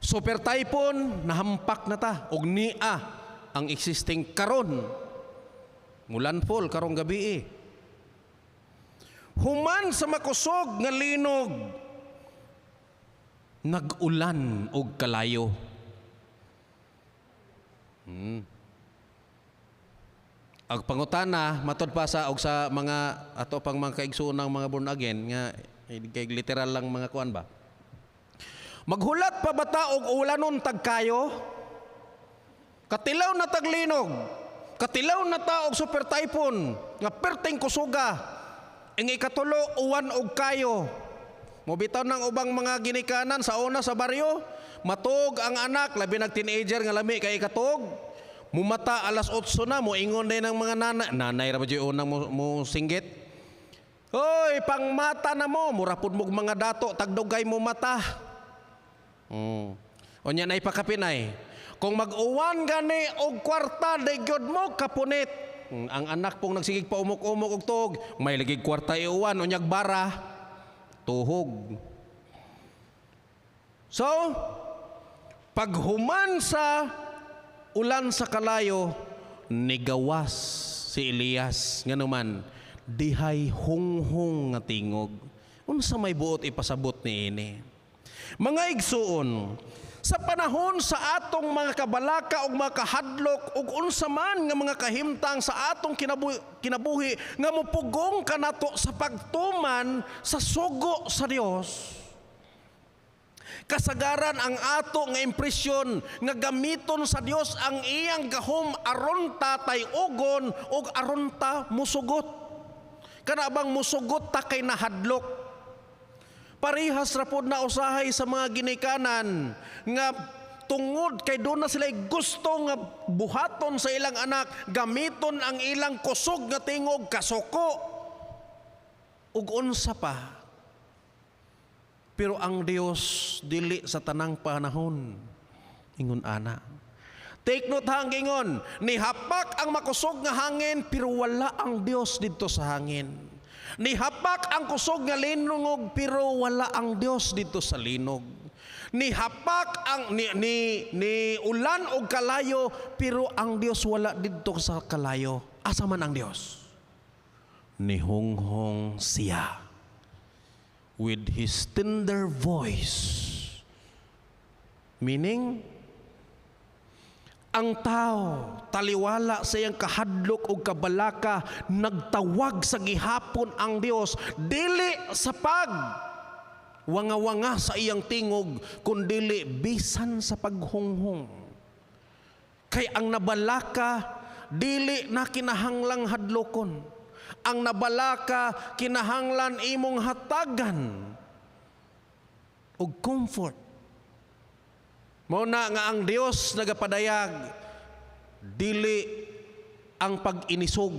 Speaker 5: Super typhoon, nahampak na ta. Og nia ang existing karon. Mulanfol, karong gabi Human sa makusog nga linog, nag-ulan og kalayo. Ang pangutana matod pa sa og sa mga ato pang mga kaigsuon ng mga born again nga kay literal lang mga kuan ba. Maghulat pa bata og ulanon tagkayo? Katilaw na taglinog. Katilaw na ta og super typhoon nga perteng kusuga. Ing ikatulo uwan og kayo. Mobitaw ng ubang mga ginikanan sa una sa baryo, matog ang anak, labi nag teenager nga lami kay ikatog. Mumata 8:00 na, moingon din ng mga nanay ra ba jud unang mo singgit. Hoy, pangmata na mo, murapod mo mga dato, tagdugay mo mata. Onya na ipakapinay. Kung mag-uwan gani og kwarta, daygod mo kapunit. Ang anak pong nagsigig pa umok-umok og tog, may ligig kwarta iuwan, onyag bara, tuhog. So, paghuman sa ulan sa kalayo, nigawas si Elias nga naman, dihay hunghong nga tingog. Unsa may buot ipasabot ni ini? Mga igsuon, sa panahon sa atong mga kabalaka ug mga kahadlok ug unsa man nga mga kahimtang sa atong kinabuhi nga mupugong kanato sa pagtuman sa sugo sa Dios, kasagaran ang ato nga impresyon nga gamiton sa Dios ang iyang gahom aron ta tay-ugon ug aron ta musugot. Kana bang musugot ta kay nahadlok? Parihas ra pod na usahay sa mga ginikanan nga tungod kay doon na sila gusto nga buhaton sa ilang anak, gamiton ang ilang kusog nga tingog, kasuko ug unsa pa. Pero ang Dios dili sa tanang panahon ingon ana. Take note hang ingon, nihapak ang makusog nga hangin pero wala ang Dios didto sa hangin. Nihapak ang kusog nga linog pero wala ang Dios dito sa linog. Nihapak ang ni ulan og kalayo pero ang Dios wala dito sa kalayo. Asa man ang Dios? Nihonghong siya with his tender voice. Meaning, ang tao taliwala sa iyang kahadlok o kabalaka, nagtawag sa gihapon ang Dios dili sa pag wanga-wanga sa iyang tingog, kundili bisan sa paghunghong. Kay ang nabalaka dili na kinahanglang hadlokon. Ang nabalaka kinahanglan imong hatagan og comfort. Mao na nga ang Dios nagapadayag, dili ang pag-inisog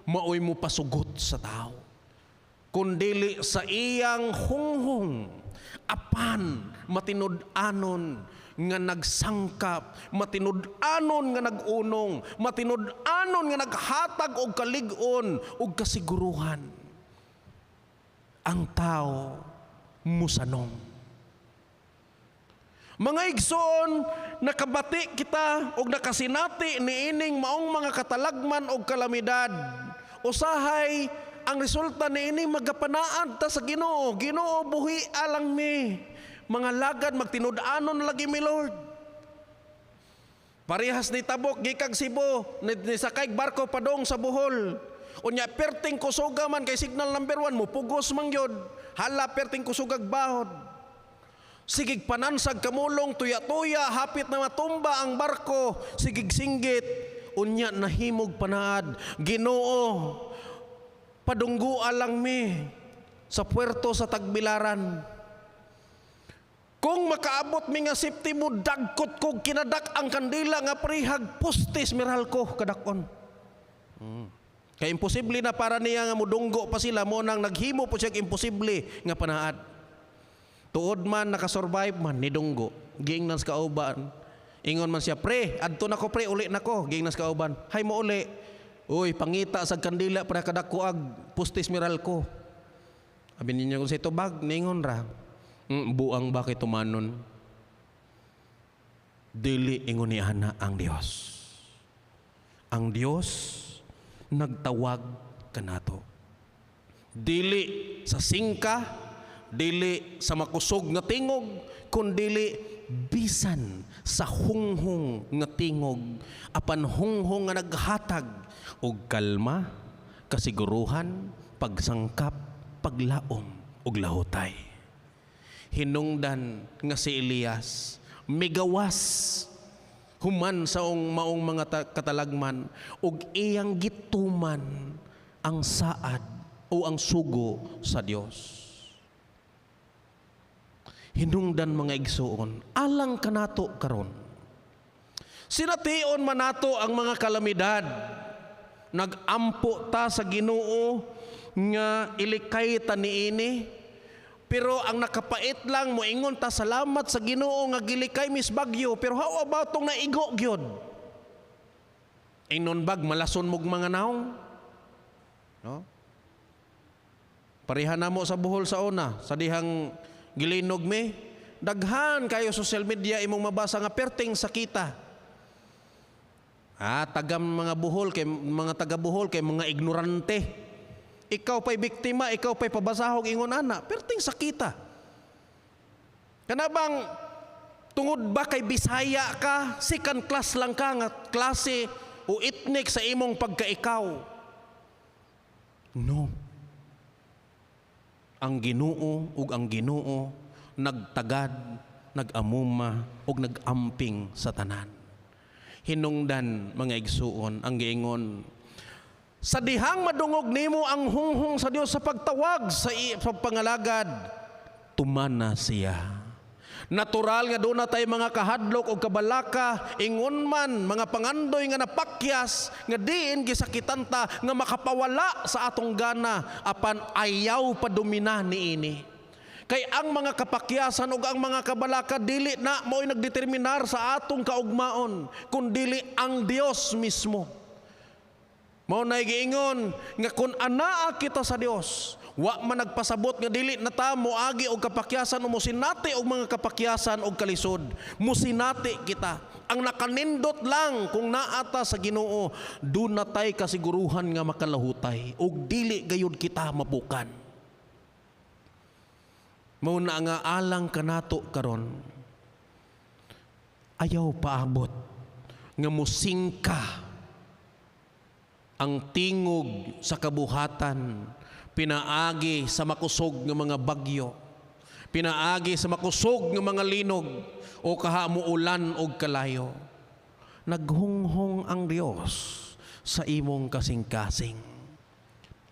Speaker 5: maoy mo pasugot sa tao, kundili sa iyang hunghong apan matinud-anon nga nagsangkap, matinud-anon nga nagunong, matinud-anon nga naghatag og kalig-on og kasiguruhan. Ang tao musanong. Mga igsoon, nakabati kita o nakasinati ni ining maong mga katalagman o kalamidad. Usahay, ang resulta ni ining magapanaan ta sa Ginoo. Ginoo, buhi alang mi. Mga lagad, magtinud-anon lagi mi, Lord. Parehas ni tabok, gikag Cebu, ni sakay barko padong sa Bohol. Unya, perting kusuga man kay signal number 1, mupugos mangyod. Hala, perting kusugag bahod. Sigig panansag kamulong, tuya-tuya, hapit na matumba ang barko, sigig singgit, unya nahimog panaad. Ginoo, padungguan lang mi sa puerto sa Tagbilaran. Kung makaabot mi nga safety mo, dagkot ko kinadak ang kandila nga prihag pustis Meralco kadakon. Kaya imposible na para niya nga mudunggo pa sila, mo nang naghimo po siya imposible nga panaad. Tuod man, nakasurvive man, nidunggo. Giingnan sa kauban. Ingon man siya, pre, adto na ko pre, uli na ko. Gingnas kauban, hay mo uli. Uy, pangita sa kandila para kadako ag pustis miral ko. Abi niya kung sa ito bag, ningon ra. Buang ba kay tumanon? Dili ingon ni ana ang Dios. Ang Dios nagtawag kanato. Dili sa singka, dili sa makusog nga tingog, kundili bisan sa hunghong nga tingog, apan hunghong nga naghatag og kalma, kasiguruhan, pagsangkap, paglaom og lahutay. Hinungdan nga si Elias migawas human sa maong mga katalagman ug iyang gituman ang saad o ang sugo sa Dios. Hinungdan mga igsuon, alang kanato karon. Sination man nato ang mga kalamidad. Nagampo ta sa Ginoo nga ilikay ta niini. Pero ang nakapait lang moingon ta salamat sa Ginoo nga gilikay mis bagyo. Pero how about tong naigo gyud? Inon bag malason mog mga naong. No? Pareha na mo sa buhol sa una, sa dihang gilinog me, daghan kayo social media imong mabasa nga perting sakita. Tagam mga buhol kay mga taga buhol kay mga ignorante. Ikaw pa'y biktima, ikaw pa'y pabasahog ingon ana, perting sakita. Kanabang tungod ba kay Bisaya ka, second class lang ka nga klase o ethnic sa imong pagkaikaw? No. Ang Ginoo ug ang Ginoo nagtagad, nagamuma ug nagamping sa tanan. Hinungdan mga igsuon ang giingon, sa dihang madungog nimo ang hunghong sa Dios sa pagtawag sa pangalagad, tumana siya. Natural nga doon na tayo mga kahadlok o kabalaka, ingon man mga pangandoy nga napakyas, nga diin gisakitan ta, nga makapawala sa atong gana, apan ayaw padumina niini. Kay ang mga kapakyasan o ang mga kabalaka, dili na mo'y nagdeterminar sa atong kaugmaon, kundili ang Dios mismo. Mao na giingon nga kung anaa kita sa Dios, wa man nagpasabot nga dili na ta moagi og kapakyasan o mosinati og mga kapakyasan og kalisod. Mosinati kita. Ang nakanindot lang kung naata sa Ginoo, doon na tay kasiguruhan nga makalahutay og dili gayud kita mapukan. Mao na nga alang kanato karon. Ayaw paabot nga musingka ang tingog sa kabuhatan, pinaagi sa makusog ng mga bagyo, pinaagi sa makusog ng mga linog, o kahamuulan o kalayo. Naghunghong ang Diyos sa imong kasing-kasing.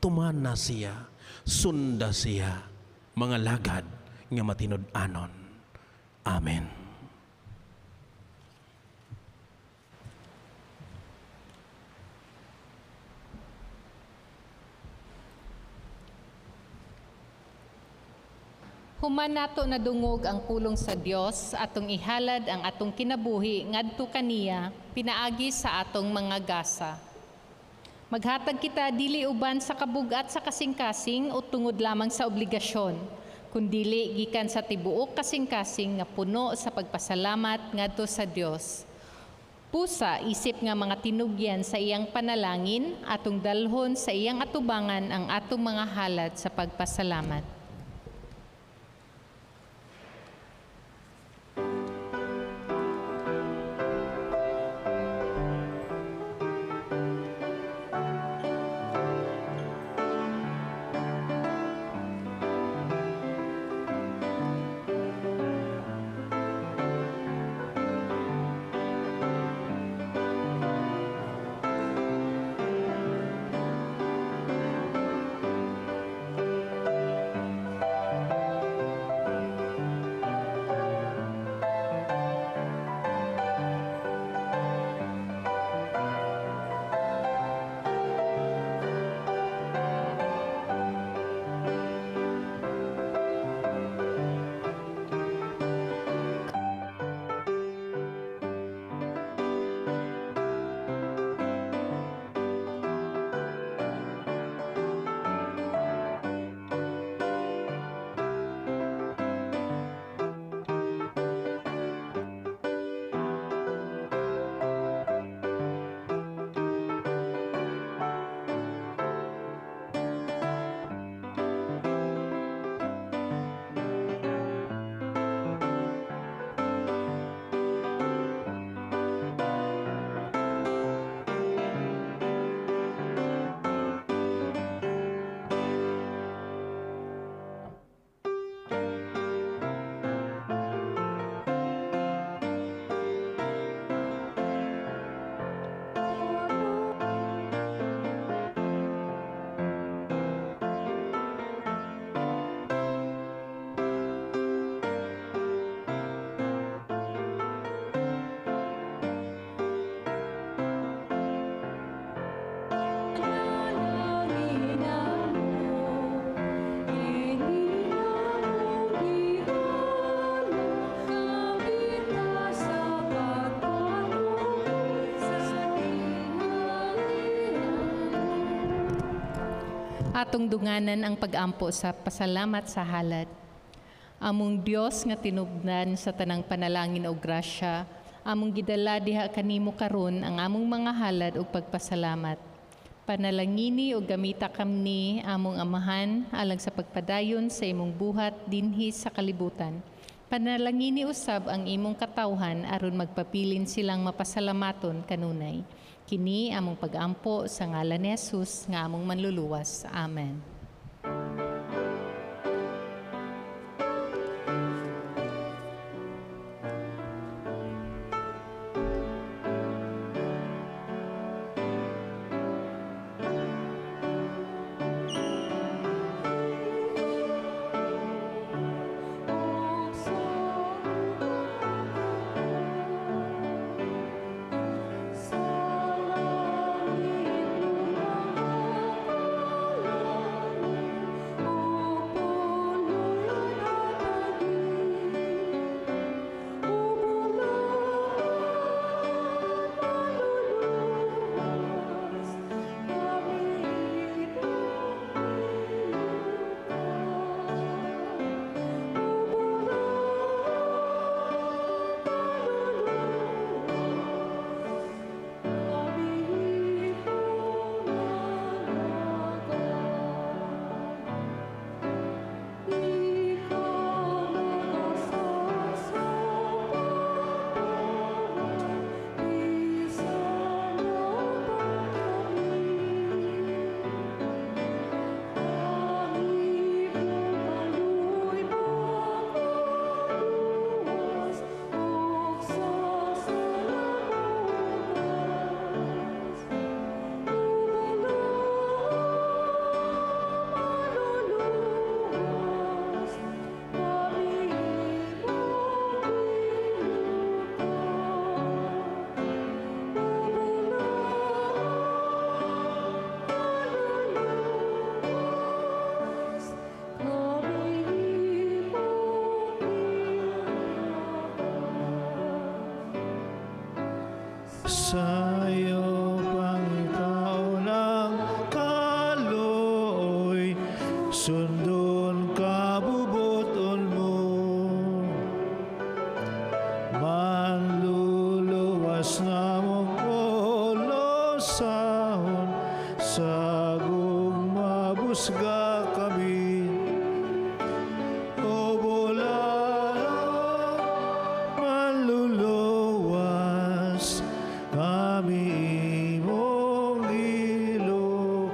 Speaker 5: Tumana siya, sunda siya, mga lagad nga matinud-anon. Amen.
Speaker 4: Human nato nadungog ang pulong sa Dios, atong ihalad ang atong kinabuhi ngadto kaniya, pinaagi sa atong mga gasa. Maghatag kita dili uban sa kabugat sa kasing-kasing o tungod lamang sa obligasyon, kundili gikan sa tibuok kasing-kasing nga puno sa pagpasalamat ngadto sa Dios. Pusa isip nga mga tinugyan sa iyang panalangin, atong dalhon sa iyang atubangan ang atong mga halad sa pagpasalamat. atong dunganan ang pag-ampo sa pasalamat sa halad. Among Dios nga tinubdan sa tanang panalangin o grasya, among gidala diha kanimo karon ang among mga halad ug pagpasalamat. Panalangini o gamita kamni among amahan alang sa pagpadayon sa imong buhat dinhi sa kalibutan. Panalangini usab ang imong katawhan aron magpapilin silang mapasalamaton kanunay. Kini among pag-ampo sa ngalan ni Jesus nga among manluluwas. Amen.
Speaker 3: Sa'yo, Panginoon, ang kaloy, sundon kabubuton mo. Manluluwas na mong kolosahon, sagong mabusga kami. O bulan, manluluwas kami imong ilukan.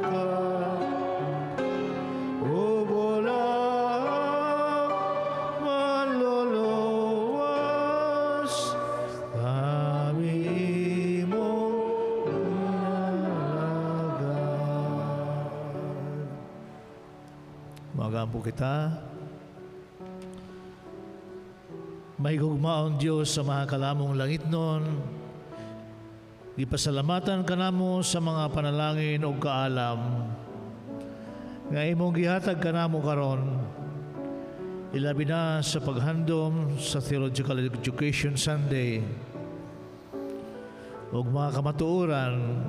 Speaker 3: O bulan, manluluwas kami imong inalagan. Magampo kita. May gugmaon Diyos sa mga kalamong langit nun. Gipasalamatan ka namo sa mga panalangin o kaalam. Nga imong gihatag ka namo karon. Ilabi na sa paghandom sa Theological Education Sunday. O mga kamatuoran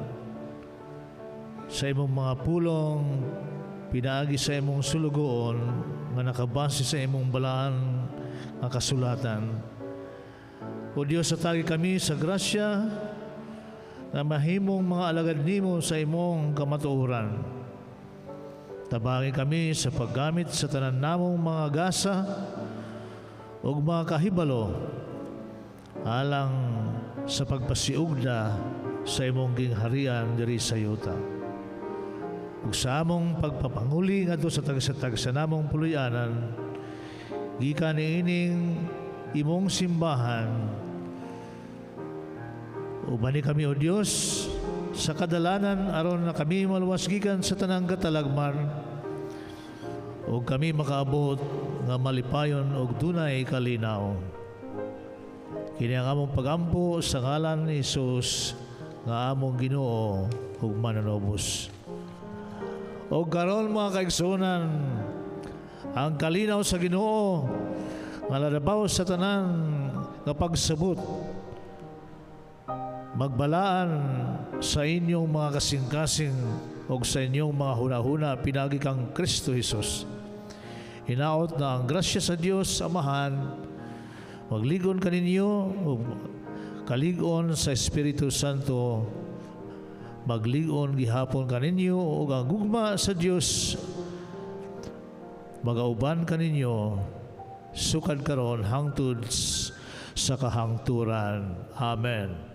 Speaker 3: sa imong mga pulong, pinaagi sa imong sulugoon, nga nakabase sa imong balaan nga kasulatan. O Diyos, satagi kami sa grasya na mahimong mga alagad nimo sa imong kamatuoran. Tabangin kami sa paggamit sa tanan namong mga gasa o mga kahibalo alang sa pagpasiugda sa imong gingharian diri sa yuta. Ug sa among pagpapanguli ngadto sa tagsa namong puluyanan, gikan niining imong simbahan. Ubani kami, O Diyos, sa kadalanan aron na kami maluwas gikan sa tanang katalagman, o kami makaabot nga malipayon og dunay kalinaw. Kini ang among pagampo sa ngalan ni Jesus nga among Ginoo ug Mananobos. O karon mga kaigsunan, ang kalinaw sa Ginoo nga ladabaw sa tanan nga pagsabot, magbalaan sa inyong mga kasing-kasing o sa inyong mga hunahuna pinagi kang Kristo Jesus. Hinaot na ang grasya sa Diyos Amahan, magligon kaninyo o kaligon sa Espiritu Santo, magligon gihapon kaninyo o ang gugma sa Diyos, magauban kaninyo, sukad karon hangtod sa kahangturan. Amen.